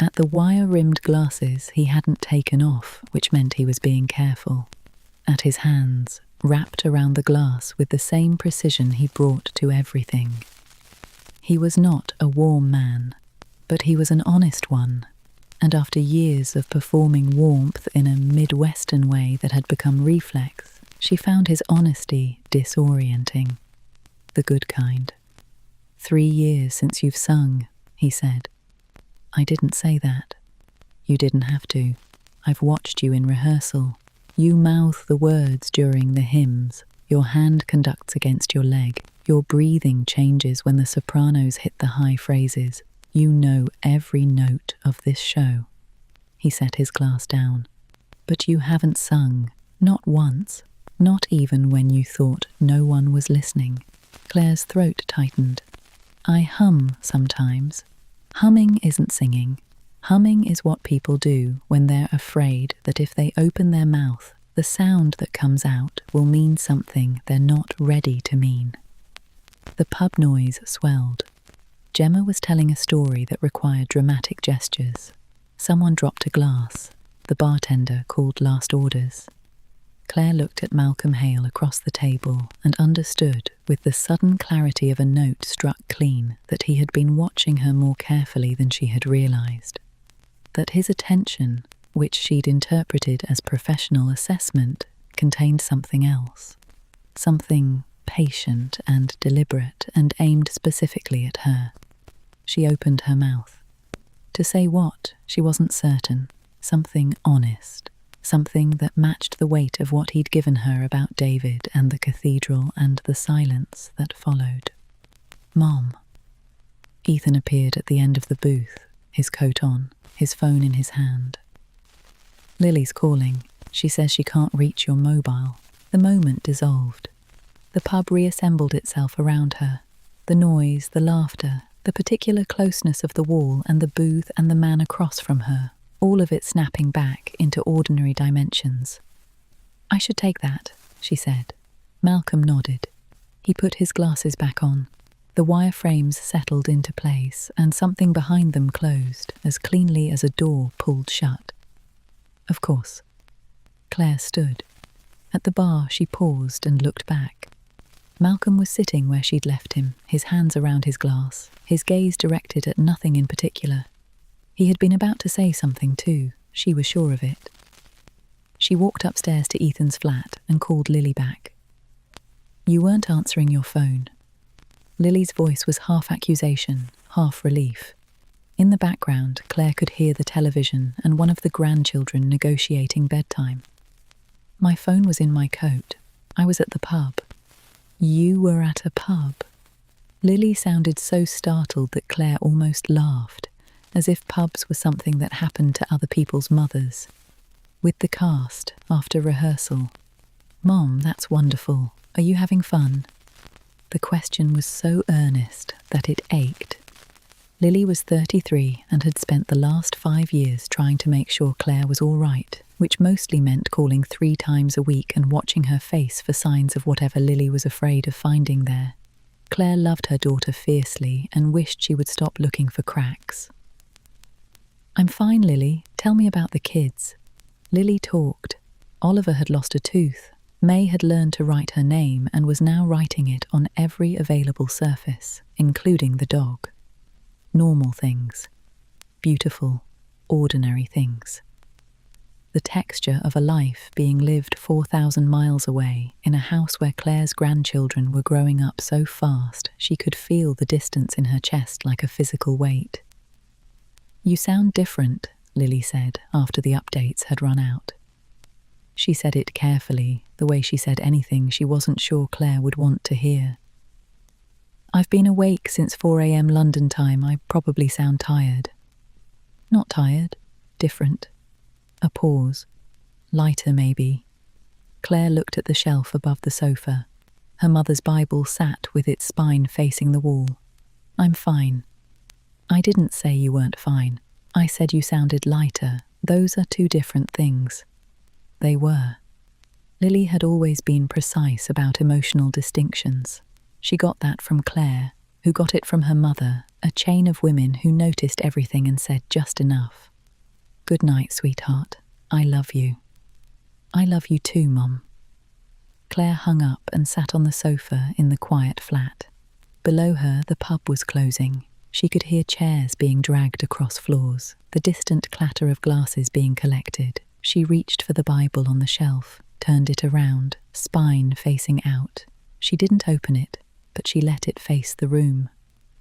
at the wire-rimmed glasses he hadn't taken off, which meant he was being careful, at his hands, wrapped around the glass with the same precision he brought to everything. He was not a warm man, but he was an honest one, and after years of performing warmth in a Midwestern way that had become reflex, she found his honesty disorienting. The good kind. 3 years since you've sung, he said. I didn't say that. You didn't have to. I've watched you in rehearsal. You mouth the words during the hymns. Your hand conducts against your leg. Your breathing changes when the sopranos hit the high phrases. You know every note of this show. He set his glass down. But you haven't sung. Not once. Not even when you thought no one was listening. Claire's throat tightened. I hum sometimes. Humming isn't singing. Humming is what people do when they're afraid that if they open their mouth, the sound that comes out will mean something they're not ready to mean. The pub noise swelled. Gemma was telling a story that required dramatic gestures. Someone dropped a glass. The bartender called last orders. Claire looked at Malcolm Hale across the table and understood, with the sudden clarity of a note struck clean, that he had been watching her more carefully than she had realised. That his attention, which she'd interpreted as professional assessment, contained something else. Something patient and deliberate and aimed specifically at her. She opened her mouth. To say what, she wasn't certain. Something honest. Something that matched the weight of what he'd given her about David and the cathedral and the silence that followed. Mom. Ethan appeared at the end of the booth, his coat on, his phone in his hand. Lily's calling. She says she can't reach your mobile. The moment dissolved. The pub reassembled itself around her. The noise, the laughter, the particular closeness of the wall and the booth and the man across from her, all of it snapping back into ordinary dimensions. I should take that, she said. Malcolm nodded. He put his glasses back on. The wire frames settled into place, and something behind them closed, as cleanly as a door pulled shut. Of course. Claire stood. At the bar, she paused and looked back. Malcolm was sitting where she'd left him, his hands around his glass, his gaze directed at nothing in particular. He had been about to say something too, she was sure of it. She walked upstairs to Ethan's flat and called Lily back. You weren't answering your phone. Lily's voice was half accusation, half relief. In the background, Claire could hear the television and one of the grandchildren negotiating bedtime. My phone was in my coat. I was at the pub. You were at a pub? Lily sounded so startled that Claire almost laughed, as if pubs were something that happened to other people's mothers. With the cast, after rehearsal. Mom, that's wonderful. Are you having fun? The question was so earnest that it ached. Lily was 33 and had spent the last 5 years trying to make sure Claire was all right, which mostly meant calling 3 times a week and watching her face for signs of whatever Lily was afraid of finding there. Claire loved her daughter fiercely and wished she would stop looking for cracks. I'm fine, Lily. Tell me about the kids. Lily talked. Oliver had lost a tooth. May had learned to write her name and was now writing it on every available surface, including the dog. Normal things. Beautiful, ordinary things. The texture of a life being lived 4,000 miles away in a house where Claire's grandchildren were growing up so fast she could feel the distance in her chest like a physical weight. You sound different, Lily said after the updates had run out. She said it carefully, the way she said anything she wasn't sure Claire would want to hear. I've been awake since 4 a.m. London time. I probably sound tired. Not tired, different. A pause. Lighter, maybe. Claire looked at the shelf above the sofa. Her mother's Bible sat with its spine facing the wall. I'm fine. I didn't say you weren't fine. I said you sounded lighter. Those are 2 different things. They were. Lily had always been precise about emotional distinctions. She got that from Claire, who got it from her mother, a chain of women who noticed everything and said just enough. Good night, sweetheart. I love you. I love you too, Mum. Claire hung up and sat on the sofa in the quiet flat. Below her, the pub was closing. She could hear chairs being dragged across floors, the distant clatter of glasses being collected. She reached for the Bible on the shelf, turned it around, spine facing out. She didn't open it, but she let it face the room.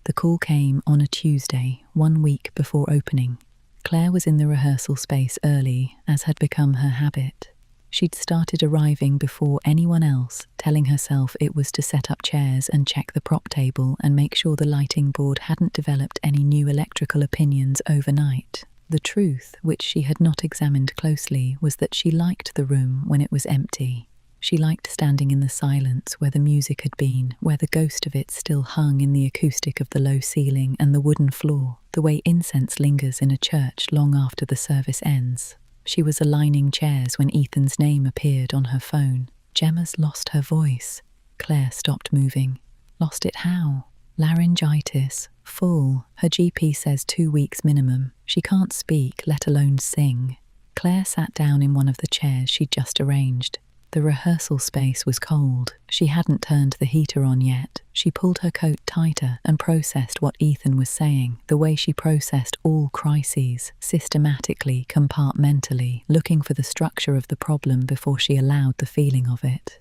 The call came on a Tuesday, 1 week before opening. Claire was in the rehearsal space early, as had become her habit. She'd started arriving before anyone else, telling herself it was to set up chairs and check the prop table and make sure the lighting board hadn't developed any new electrical opinions overnight. The truth, which she had not examined closely, was that she liked the room when it was empty. She liked standing in the silence where the music had been, where the ghost of it still hung in the acoustic of the low ceiling and the wooden floor, the way incense lingers in a church long after the service ends. She was aligning chairs when Ethan's name appeared on her phone. Gemma's lost her voice. Claire stopped moving. Lost it how? Laryngitis. Full. Her GP says 2 weeks minimum. She can't speak, let alone sing. Claire sat down in one of the chairs she'd just arranged. The rehearsal space was cold. She hadn't turned the heater on yet. She pulled her coat tighter and processed what Ethan was saying, the way she processed all crises, systematically, compartmentally, looking for the structure of the problem before she allowed the feeling of it.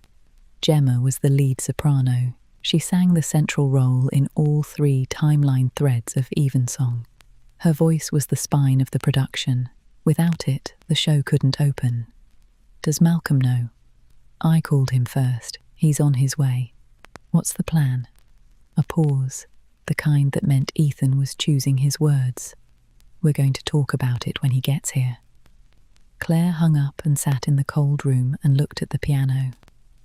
Gemma was the lead soprano. She sang the central role in all 3 timeline threads of Evensong. Her voice was the spine of the production. Without it, the show couldn't open. Does Malcolm know? I called him first. He's on his way. What's the plan? A pause, the kind that meant Ethan was choosing his words. We're going to talk about it when he gets here. Claire hung up and sat in the cold room and looked at the piano.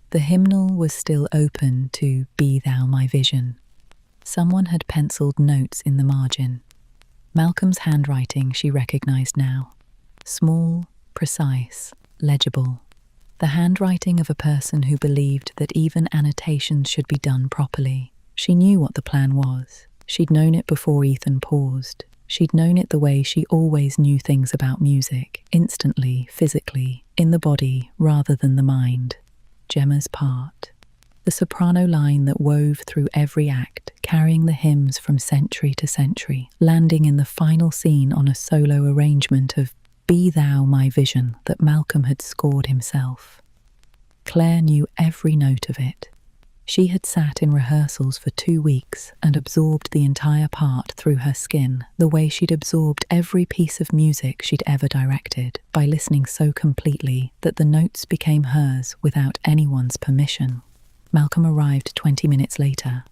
The hymnal was still open to Be Thou My Vision. Someone had penciled notes in the margin. Malcolm's handwriting she recognized now. Small, precise, legible. The handwriting of a person who believed that even annotations should be done properly. She knew what the plan was. She'd known it before Ethan paused. She'd known it the way she always knew things about music, instantly, physically, in the body rather than the mind. Gemma's part. The soprano line that wove through every act, carrying the hymns from century to century, landing in the final scene on a solo arrangement of Be Thou My Vision that Malcolm had scored himself. Claire knew every note of it. She had sat in rehearsals for 2 weeks and absorbed the entire part through her skin, the way she'd absorbed every piece of music she'd ever directed, by listening so completely that the notes became hers without anyone's permission. Malcolm arrived 20 minutes later.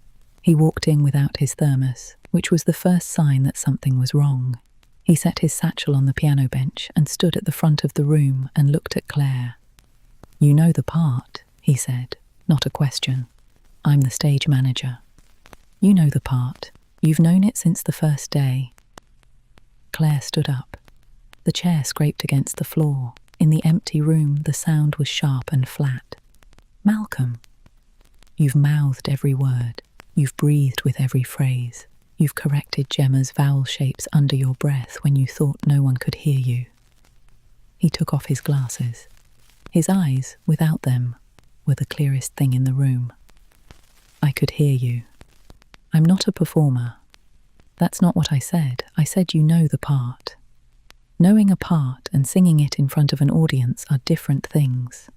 He walked in without his thermos, which was the first sign that something was wrong. He set his satchel on the piano bench and stood at the front of the room and looked at Claire. "You know the part," he said, not a question. "I'm the stage manager. You know the part. You've known it since the first day." Claire stood up. The chair scraped against the floor. In the empty room, the sound was sharp and flat. "Malcolm, you've mouthed every word. You've breathed with every phrase. You've corrected Gemma's vowel shapes under your breath when you thought no one could hear you." He took off his glasses. His eyes, without them, were the clearest thing in the room. "I could hear you. I'm not a performer. That's not what I said. I said you know the part. Knowing a part and singing it in front of an audience are different things."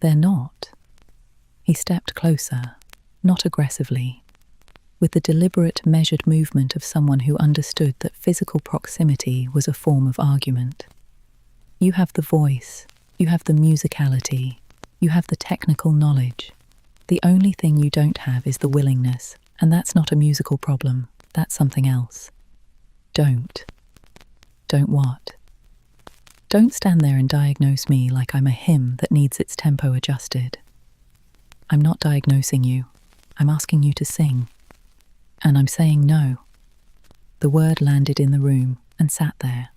"They're not." He stepped closer, not aggressively, with the deliberate, measured movement of someone who understood that physical proximity was a form of argument. "You have the voice, you have the musicality, you have the technical knowledge. The only thing you don't have is the willingness, and that's not a musical problem, that's something else. Don't." "Don't what?" "Don't stand there and diagnose me like I'm a hymn that needs its tempo adjusted. I'm not diagnosing you. I'm asking you to sing. And I'm saying no." The word landed in the room and sat there.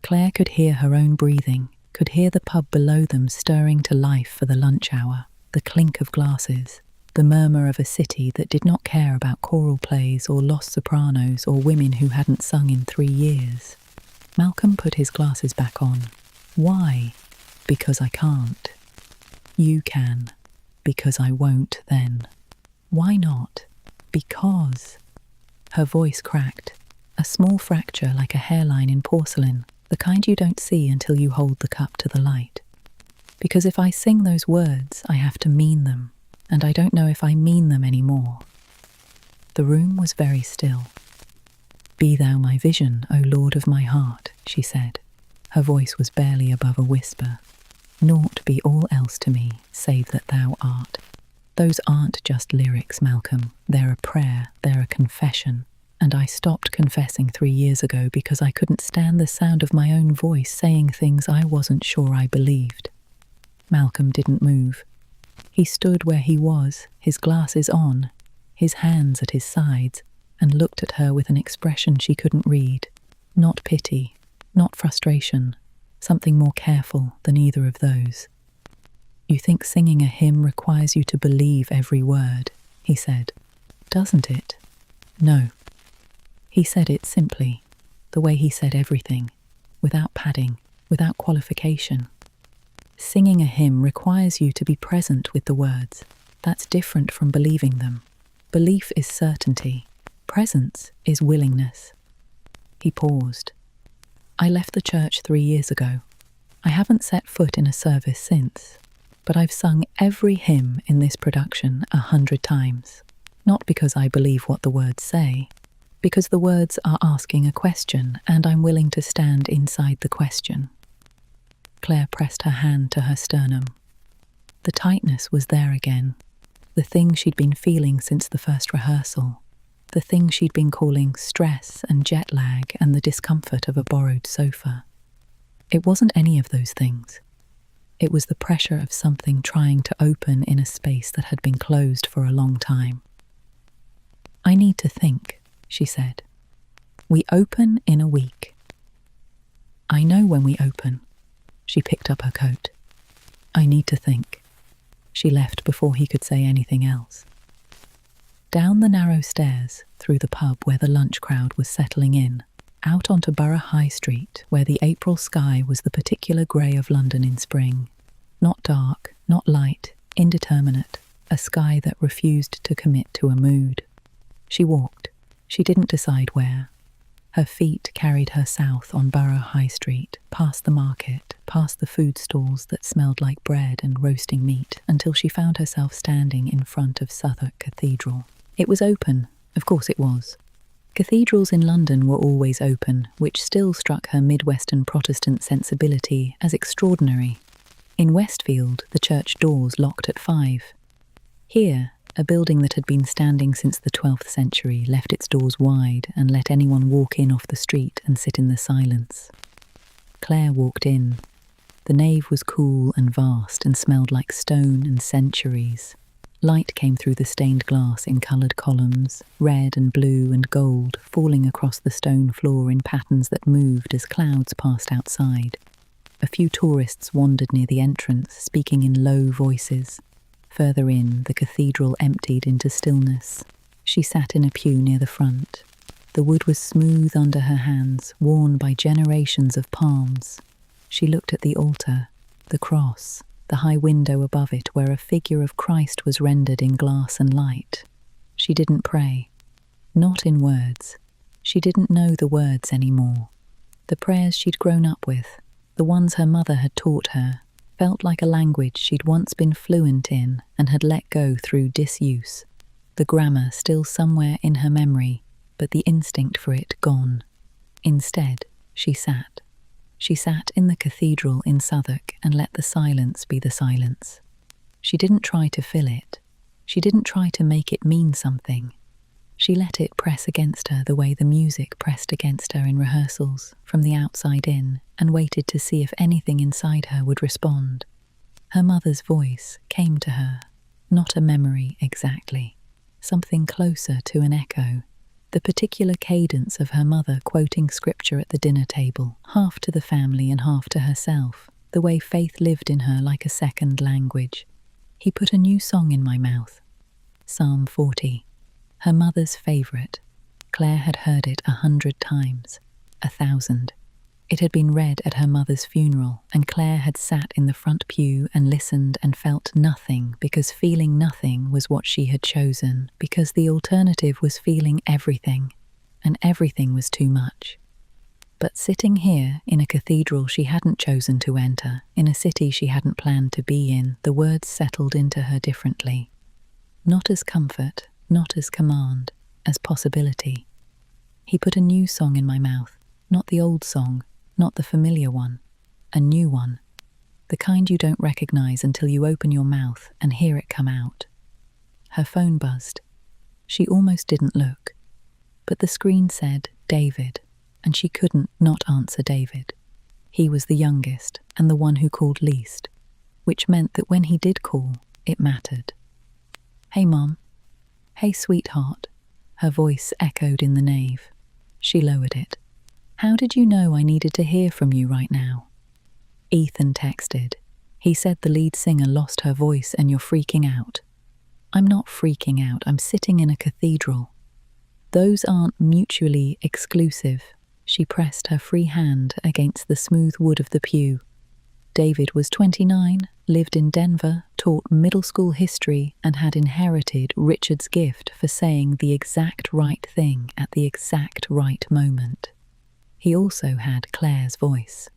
Claire could hear her own breathing, could hear the pub below them stirring to life for the lunch hour, the clink of glasses, the murmur of a city that did not care about choral plays or lost sopranos or women who hadn't sung in 3 years. Malcolm put his glasses back on. "Why?" "Because I can't." "You can." "Because I won't then." "Why not?" "Because." Her voice cracked, a small fracture like a hairline in porcelain, the kind you don't see until you hold the cup to the light. "Because if I sing those words, I have to mean them, and I don't know if I mean them anymore." The room was very still. "Be thou my vision, O Lord of my heart," she said. Her voice was barely above a whisper. "Naught be all else to me, save that thou art." Those aren't just lyrics, Malcolm. They're a prayer, they're a confession. And I stopped confessing 3 years ago because I couldn't stand the sound of my own voice saying things I wasn't sure I believed. Malcolm didn't move. He stood where he was, his glasses on, his hands at his sides, and looked at her with an expression she couldn't read. Not pity, not frustration, something more careful than either of those. "You think singing a hymn requires you to believe every word," he said. "Doesn't it?" "No." He said it simply, the way he said everything, without padding, without qualification. Singing a hymn requires you to be present with the words. That's different from believing them. Belief is certainty. Presence is willingness. He paused. "I left the church 3 years ago. I haven't set foot in a service since, but I've sung every hymn in this production 100 times. Not because I believe what the words say, because the words are asking a question and I'm willing to stand inside the question." Claire pressed her hand to her sternum. The tightness was there again, the thing she'd been feeling since the first rehearsal, the thing she'd been calling stress and jet lag and the discomfort of a borrowed sofa. It wasn't any of those things. It was the pressure of something trying to open in a space that had been closed for a long time. "I need to think," she said. "We open in a week." "I know when we open." She picked up her coat. "I need to think." She left before he could say anything else. Down the narrow stairs, through the pub where the lunch crowd was settling in, out onto Borough High Street where the April sky was the particular grey of London in spring. Not dark, not light, indeterminate, a sky that refused to commit to a mood. She walked. She didn't decide where. Her feet carried her south on Borough High Street, past the market, past the food stalls that smelled like bread and roasting meat, until she found herself standing in front of Southwark Cathedral. It was open, of course it was. Cathedrals in London were always open, which still struck her Midwestern Protestant sensibility as extraordinary. In Westfield, the church doors locked at 5. Here, a building that had been standing since the 12th century left its doors wide and let anyone walk in off the street and sit in the silence. Claire walked in. The nave was cool and vast and smelled like stone and centuries. Light came through the stained glass in coloured columns, red and blue and gold, falling across the stone floor in patterns that moved as clouds passed outside. A few tourists wandered near the entrance, speaking in low voices. Further in, the cathedral emptied into stillness. She sat in a pew near the front. The wood was smooth under her hands, worn by generations of palms. She looked at the altar, the cross, the high window above it where a figure of Christ was rendered in glass and light. She didn't pray. Not in words. She didn't know the words anymore. The prayers she'd grown up with, the ones her mother had taught her, felt like a language she'd once been fluent in and had let go through disuse. The grammar still somewhere in her memory, but the instinct for it gone. Instead, she sat. She sat in the cathedral in Southwark and let the silence be the silence. She didn't try to fill it. She didn't try to make it mean something. She let it press against her the way the music pressed against her in rehearsals, from the outside in, and waited to see if anything inside her would respond. Her mother's voice came to her, not a memory exactly, something closer to an echo. The particular cadence of her mother quoting scripture at the dinner table, half to the family and half to herself, the way faith lived in her like a second language. He put a new song in my mouth. Psalm 40. Her mother's favourite. Claire had heard it 100 times, 1,000. It had been read at her mother's funeral, and Claire had sat in the front pew and listened and felt nothing, because feeling nothing was what she had chosen, because the alternative was feeling everything, and everything was too much. But sitting here, in a cathedral she hadn't chosen to enter, in a city she hadn't planned to be in, the words settled into her differently. Not as comfort, not as command, as possibility. He put a new song in my mouth, not the old song, not the familiar one, a new one, the kind you don't recognize until you open your mouth and hear it come out. Her phone buzzed. She almost didn't look, but the screen said David, and she couldn't not answer David. He was the youngest and the one who called least, which meant that when he did call, it mattered. "Hey, Mom." "Hey, sweetheart." Her voice echoed in the nave. She lowered it. "How did you know I needed to hear from you right now?" Ethan texted. He said the lead singer lost her voice and you're freaking out. "I'm not freaking out, I'm sitting in a cathedral." "Those aren't mutually exclusive." She pressed her free hand against the smooth wood of the pew. David was 29, lived in Denver, taught middle school history, and had inherited Richard's gift for saying the exact right thing at the exact right moment. He also had Claire's voice.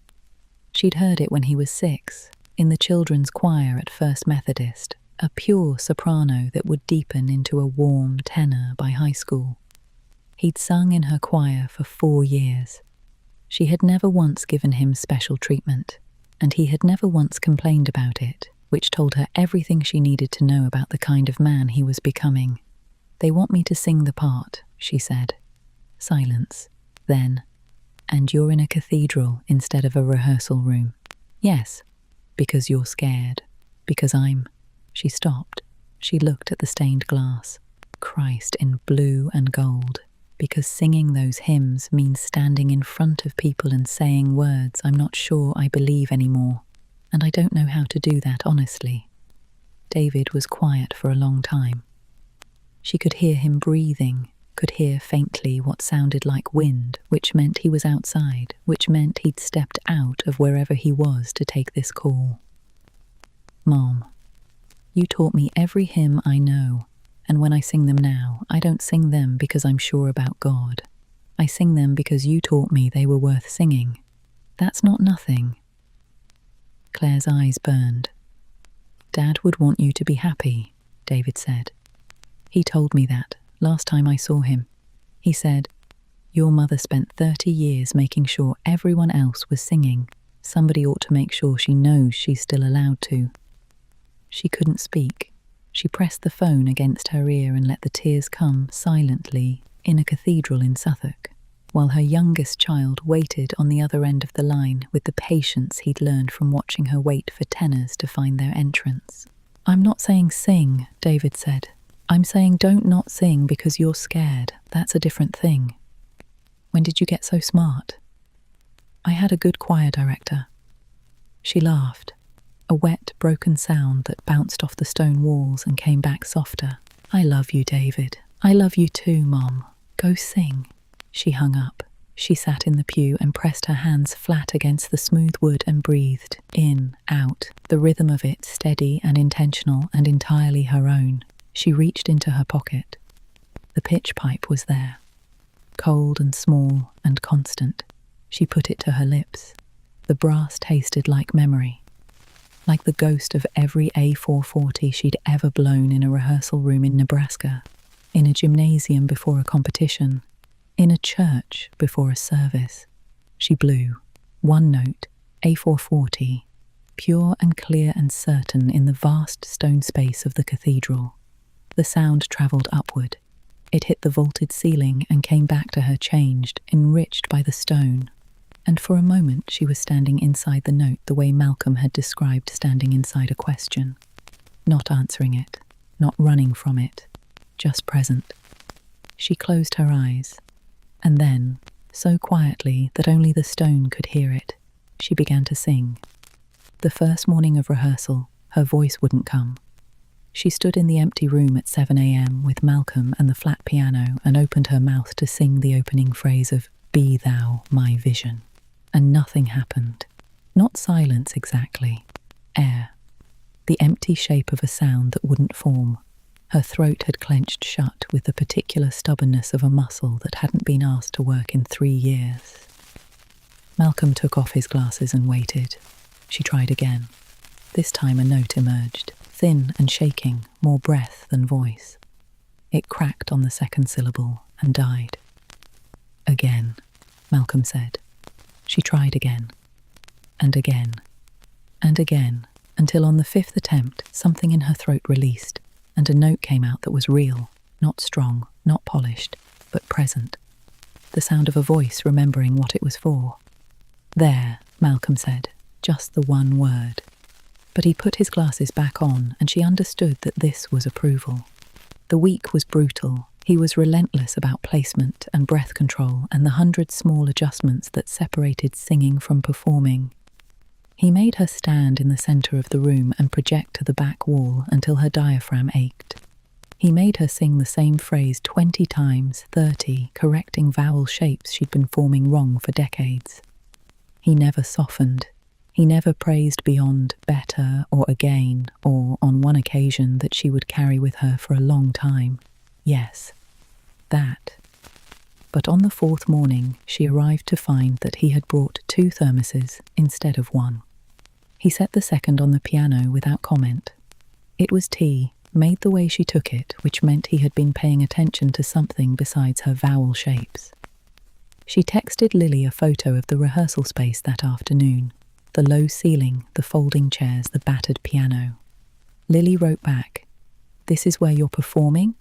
She'd heard it when he was 6, in the children's choir at First Methodist, a pure soprano that would deepen into a warm tenor by high school. He'd sung in her choir for 4 years. She had never once given him special treatment, and he had never once complained about it, which told her everything she needed to know about the kind of man he was becoming. "They want me to sing the part," she said. Silence. Then, "And you're in a cathedral instead of a rehearsal room." "Yes, because you're scared. Because I'm..." She stopped. She looked at the stained glass. Christ in blue and gold. Because singing those hymns means standing in front of people and saying words I'm not sure I believe anymore, and I don't know how to do that honestly. David was quiet for a long time. She could hear him breathing, could hear faintly what sounded like wind, which meant he was outside, which meant he'd stepped out of wherever he was to take this call. "Mom, you taught me every hymn I know, and when I sing them now, I don't sing them because I'm sure about God. I sing them because you taught me they were worth singing. That's not nothing." Claire's eyes burned. "Dad would want you to be happy," David said. "He told me that last time I saw him. He said, 'Your mother spent 30 years making sure everyone else was singing. Somebody ought to make sure she knows she's still allowed to.'" She couldn't speak. She pressed the phone against her ear and let the tears come silently in a cathedral in Suffolk, while her youngest child waited on the other end of the line with the patience he'd learned from watching her wait for tenors to find their entrance. "I'm not saying sing," David said. "I'm saying don't not sing because you're scared. That's a different thing. When did you get so smart?" "I had a good choir director." She laughed, a wet, broken sound that bounced off the stone walls and came back softer. "I love you, David. I love you too, Mom. Go sing." She hung up. She sat in the pew and pressed her hands flat against the smooth wood and breathed in, out, the rhythm of it steady and intentional and entirely her own. She reached into her pocket. The pitch pipe was there, cold and small and constant. She put it to her lips. The brass tasted like memory, like the ghost of every A440 she'd ever blown in a rehearsal room in Nebraska, in a gymnasium before a competition, in a church before a service. She blew. One note, A440, pure and clear and certain in the vast stone space of the cathedral. The sound travelled upward. It hit the vaulted ceiling and came back to her changed, enriched by the stone. And for a moment she was standing inside the note the way Malcolm had described standing inside a question. Not answering it, not running from it, just present. She closed her eyes. And then, so quietly that only the stone could hear it, she began to sing. The first morning of rehearsal, her voice wouldn't come. She stood in the empty room at 7 a.m. with Malcolm and the flat piano and opened her mouth to sing the opening phrase of "Be Thou My Vision." And nothing happened. Not silence exactly. Air. The empty shape of a sound that wouldn't form. Her throat had clenched shut with the particular stubbornness of a muscle that hadn't been asked to work in 3 years. Malcolm took off his glasses and waited. She tried again. This time a note emerged, thin and shaking, more breath than voice. It cracked on the second syllable and died. "Again," Malcolm said. She tried again, and again, and again, until on the 5th attempt something in her throat released, and a note came out that was real, not strong, not polished, but present. The sound of a voice remembering what it was for. "There," Malcolm said, "just the one word." But he put his glasses back on, and she understood that this was approval. The week was brutal. He was relentless about placement and breath control and the 100 small adjustments that separated singing from performing. He made her stand in the centre of the room and project to the back wall until her diaphragm ached. He made her sing the same phrase 20 times, 30, correcting vowel shapes she'd been forming wrong for decades. He never softened. He never praised beyond better or again, or on one occasion that she would carry with her for a long time. Yes, that. But on the 4th morning, she arrived to find that he had brought 2 thermoses instead of 1. He set the second on the piano without comment. It was tea, made the way she took it, which meant he had been paying attention to something besides her vowel shapes. She texted Lily a photo of the rehearsal space that afternoon. The low ceiling, the folding chairs, the battered piano. Lily wrote back, "This is where you're performing?"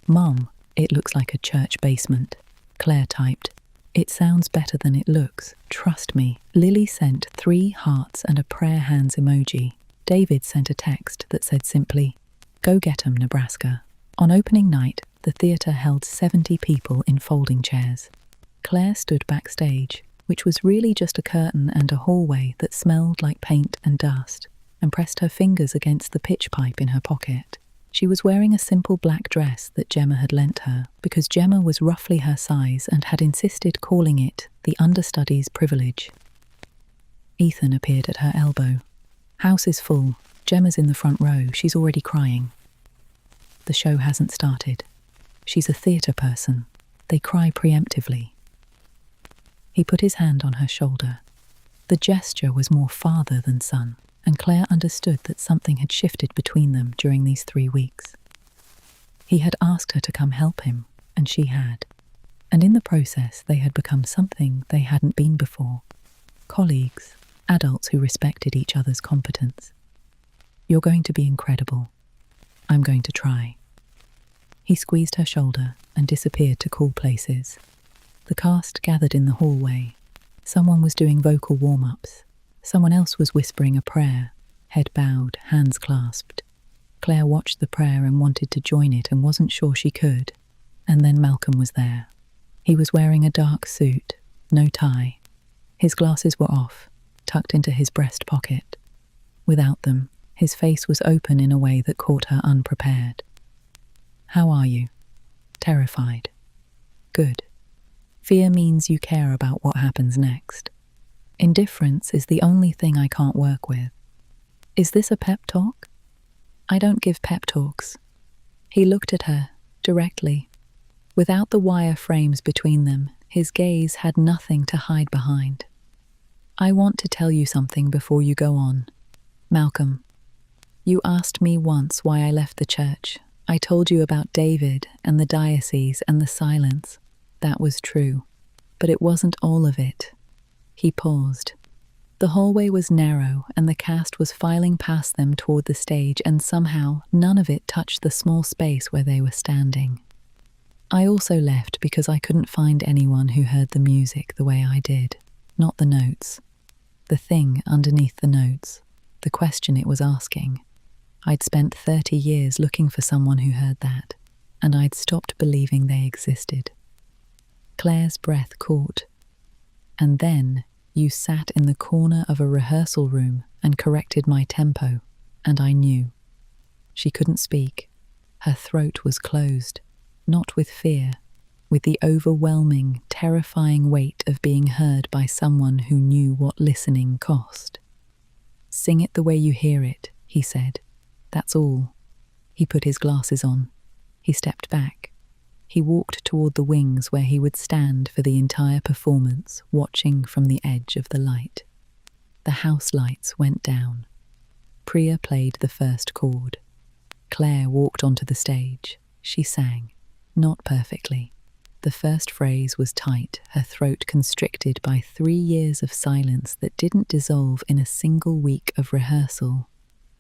"Mum, it looks like a church basement." Claire typed, "It sounds better than it looks, trust me." Lily sent 3 hearts and a prayer hands emoji. David sent a text that said simply, "Go get 'em, Nebraska." On opening night, the theatre held 70 people in folding chairs. Claire stood backstage, which was really just a curtain and a hallway that smelled like paint and dust, and pressed her fingers against the pitch pipe in her pocket. She was wearing a simple black dress that Gemma had lent her, because Gemma was roughly her size and had insisted calling it the Understudy's privilege. Ethan appeared at her elbow. "House is full. Gemma's in the front row. She's already crying." "The show hasn't started. She's a theatre person. They cry preemptively. He put his hand on her shoulder. The gesture was more father than son, and Claire understood that something had shifted between them during these 3 weeks. He had asked her to come help him, and she had. And in the process, they had become something they hadn't been before. Colleagues, adults who respected each other's competence. "You're going to be incredible. I'm going to try." He squeezed her shoulder and disappeared to cool places. The cast gathered in the hallway. Someone was doing vocal warm-ups. Someone else was whispering a prayer, head bowed, hands clasped. Claire watched the prayer and wanted to join it and wasn't sure she could. And then Malcolm was there. He was wearing a dark suit, no tie. His glasses were off, tucked into his breast pocket. Without them, his face was open in a way that caught her unprepared. "How are you?" "Terrified." "Good. Fear means you care about what happens next. Indifference is the only thing I can't work with. Is this a pep talk?" "I don't give pep talks." He looked at her, directly. Without the wire frames between them, his gaze had nothing to hide behind. "I want to tell you something before you go on. Malcolm, you asked me once why I left the church. I told you about David and the diocese and the silence. That was true. But it wasn't all of it." He paused. The hallway was narrow and the cast was filing past them toward the stage, and somehow none of it touched the small space where they were standing. "I also left because I couldn't find anyone who heard the music the way I did. Not the notes. The thing underneath the notes. The question it was asking. I'd spent 30 years looking for someone who heard that, and I'd stopped believing they existed." Claire's breath caught. "And then you sat in the corner of a rehearsal room and corrected my tempo, and I knew." She couldn't speak. Her throat was closed, not with fear, with the overwhelming, terrifying weight of being heard by someone who knew what listening cost. "Sing it the way you hear it," he said. "That's all." He put his glasses on. He stepped back. He walked toward the wings where he would stand for the entire performance, watching from the edge of the light. The house lights went down. Priya played the first chord. Claire walked onto the stage. She sang, not perfectly. The first phrase was tight, her throat constricted by 3 years of silence that didn't dissolve in a single week of rehearsal.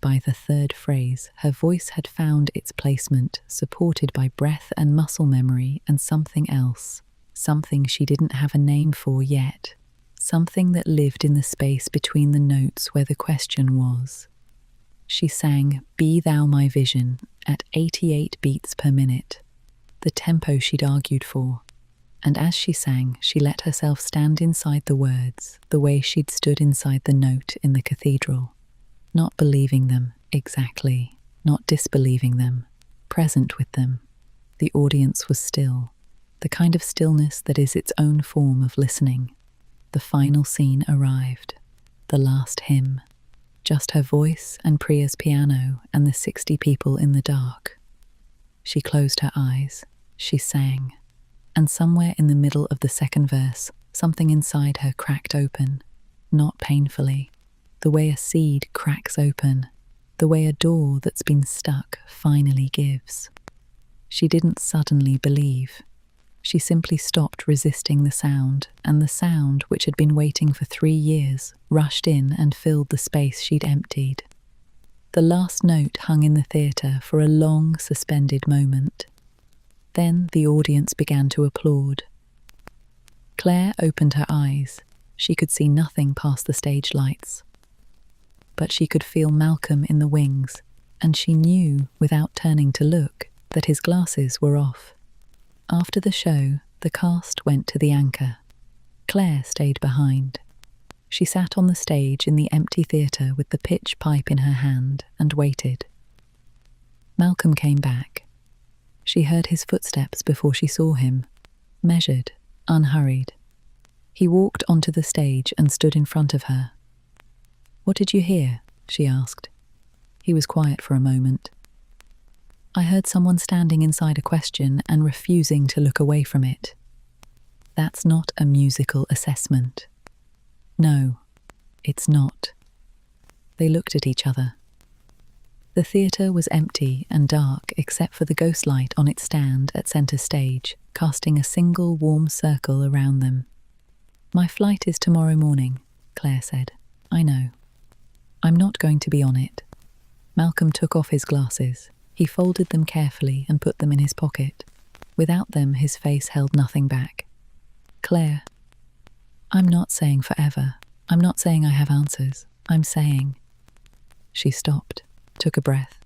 By the third phrase, her voice had found its placement, supported by breath and muscle memory and something else, something she didn't have a name for yet, something that lived in the space between the notes where the question was. She sang "Be Thou My Vision" at 88 beats per minute, the tempo she'd argued for. And as she sang, she let herself stand inside the words, the way she'd stood inside the note in the cathedral. Not believing them, exactly, not disbelieving them, present with them. The audience was still, the kind of stillness that is its own form of listening. The final scene arrived, the last hymn, just her voice and Priya's piano and the 60 people in the dark. She closed her eyes, she sang, and somewhere in the middle of the second verse, something inside her cracked open, not painfully, the way a seed cracks open, the way a door that's been stuck finally gives. She didn't suddenly believe. She simply stopped resisting the sound, and the sound, which had been waiting for 3 years, rushed in and filled the space she'd emptied. The last note hung in the theatre for a long, suspended moment. Then the audience began to applaud. Claire opened her eyes. She could see nothing past the stage lights. But she could feel Malcolm in the wings, and she knew, without turning to look, that his glasses were off. After the show, the cast went to the anchor. Claire stayed behind. She sat on the stage in the empty theatre with the pitch pipe in her hand and waited. Malcolm came back. She heard his footsteps before she saw him, measured, unhurried. He walked onto the stage and stood in front of her. "What did you hear?" she asked. He was quiet for a moment. "I heard someone standing inside a question and refusing to look away from it." That's not a musical assessment. No, it's not. They looked at each other. The theatre was empty and dark except for the ghost light on its stand at centre stage, casting a single warm circle around them. "My flight is tomorrow morning," Claire said. "I know. I'm not going to be on it." Malcolm took off his glasses. He folded them carefully and put them in his pocket. Without them, his face held nothing back. "Claire, I'm not saying forever. I'm not saying I have answers. I'm saying..." She stopped, took a breath.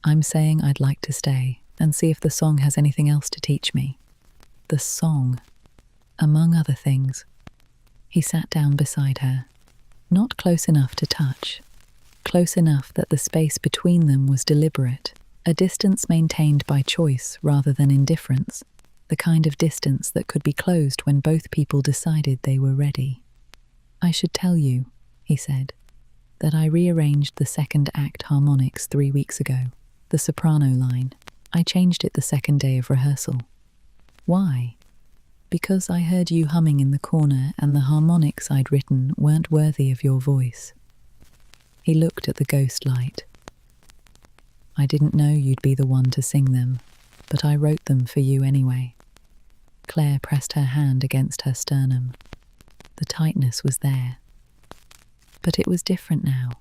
"I'm saying I'd like to stay and see if the song has anything else to teach me." The song, among other things. He sat down beside her, not close enough to touch, close enough that the space between them was deliberate, a distance maintained by choice rather than indifference, the kind of distance that could be closed when both people decided they were ready. "I should tell you," he said, "that I rearranged the second act harmonics 3 weeks ago, the soprano line. I changed it the second day of rehearsal." "Why?" "Because I heard you humming in the corner and the harmonics I'd written weren't worthy of your voice." He looked at the ghost light. "I didn't know you'd be the one to sing them, but I wrote them for you anyway." Claire pressed her hand against her sternum. The tightness was there. But it was different now.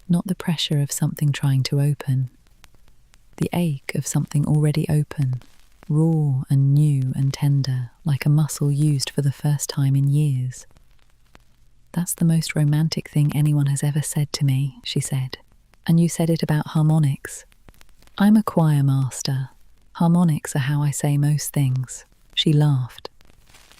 Not the pressure of something trying to open. The ache of something already open, raw and new and tender, like a muscle used for the first time in years. "That's the most romantic thing anyone has ever said to me," she said. "And you said it about harmonics." "I'm a choirmaster. Harmonics are how I say most things." She laughed.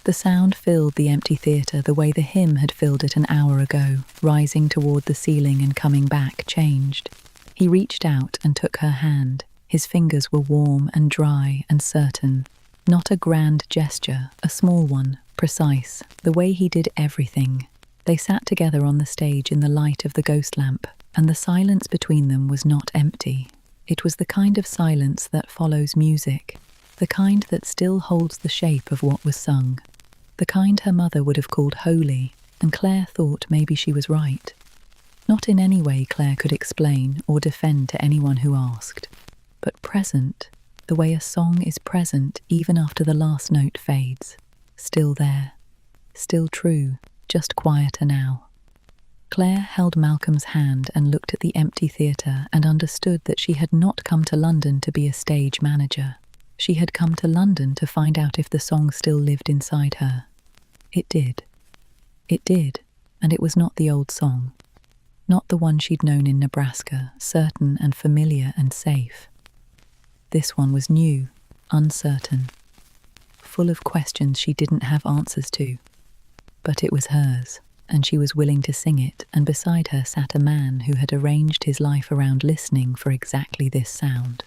The sound filled the empty theatre the way the hymn had filled it an hour ago, rising toward the ceiling and coming back, changed. He reached out and took her hand. His fingers were warm and dry and certain. Not a grand gesture, a small one, precise, the way he did everything. They sat together on the stage in the light of the ghost lamp, and the silence between them was not empty. It was the kind of silence that follows music, the kind that still holds the shape of what was sung, the kind her mother would have called holy, and Claire thought maybe she was right. Not in any way Claire could explain or defend to anyone who asked, but present, the way a song is present even after the last note fades. Still there, still true, just quieter now. Claire held Malcolm's hand and looked at the empty theatre and understood that she had not come to London to be a stage manager. She had come to London to find out if the song still lived inside her. It did. It did, and it was not the old song. Not the one she'd known in Nebraska, certain and familiar and safe. This one was new, uncertain, full of questions she didn't have answers to. But it was hers, and she was willing to sing it, and beside her sat a man who had arranged his life around listening for exactly this sound.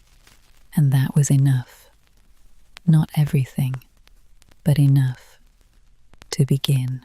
And that was enough. Not everything, but enough to begin.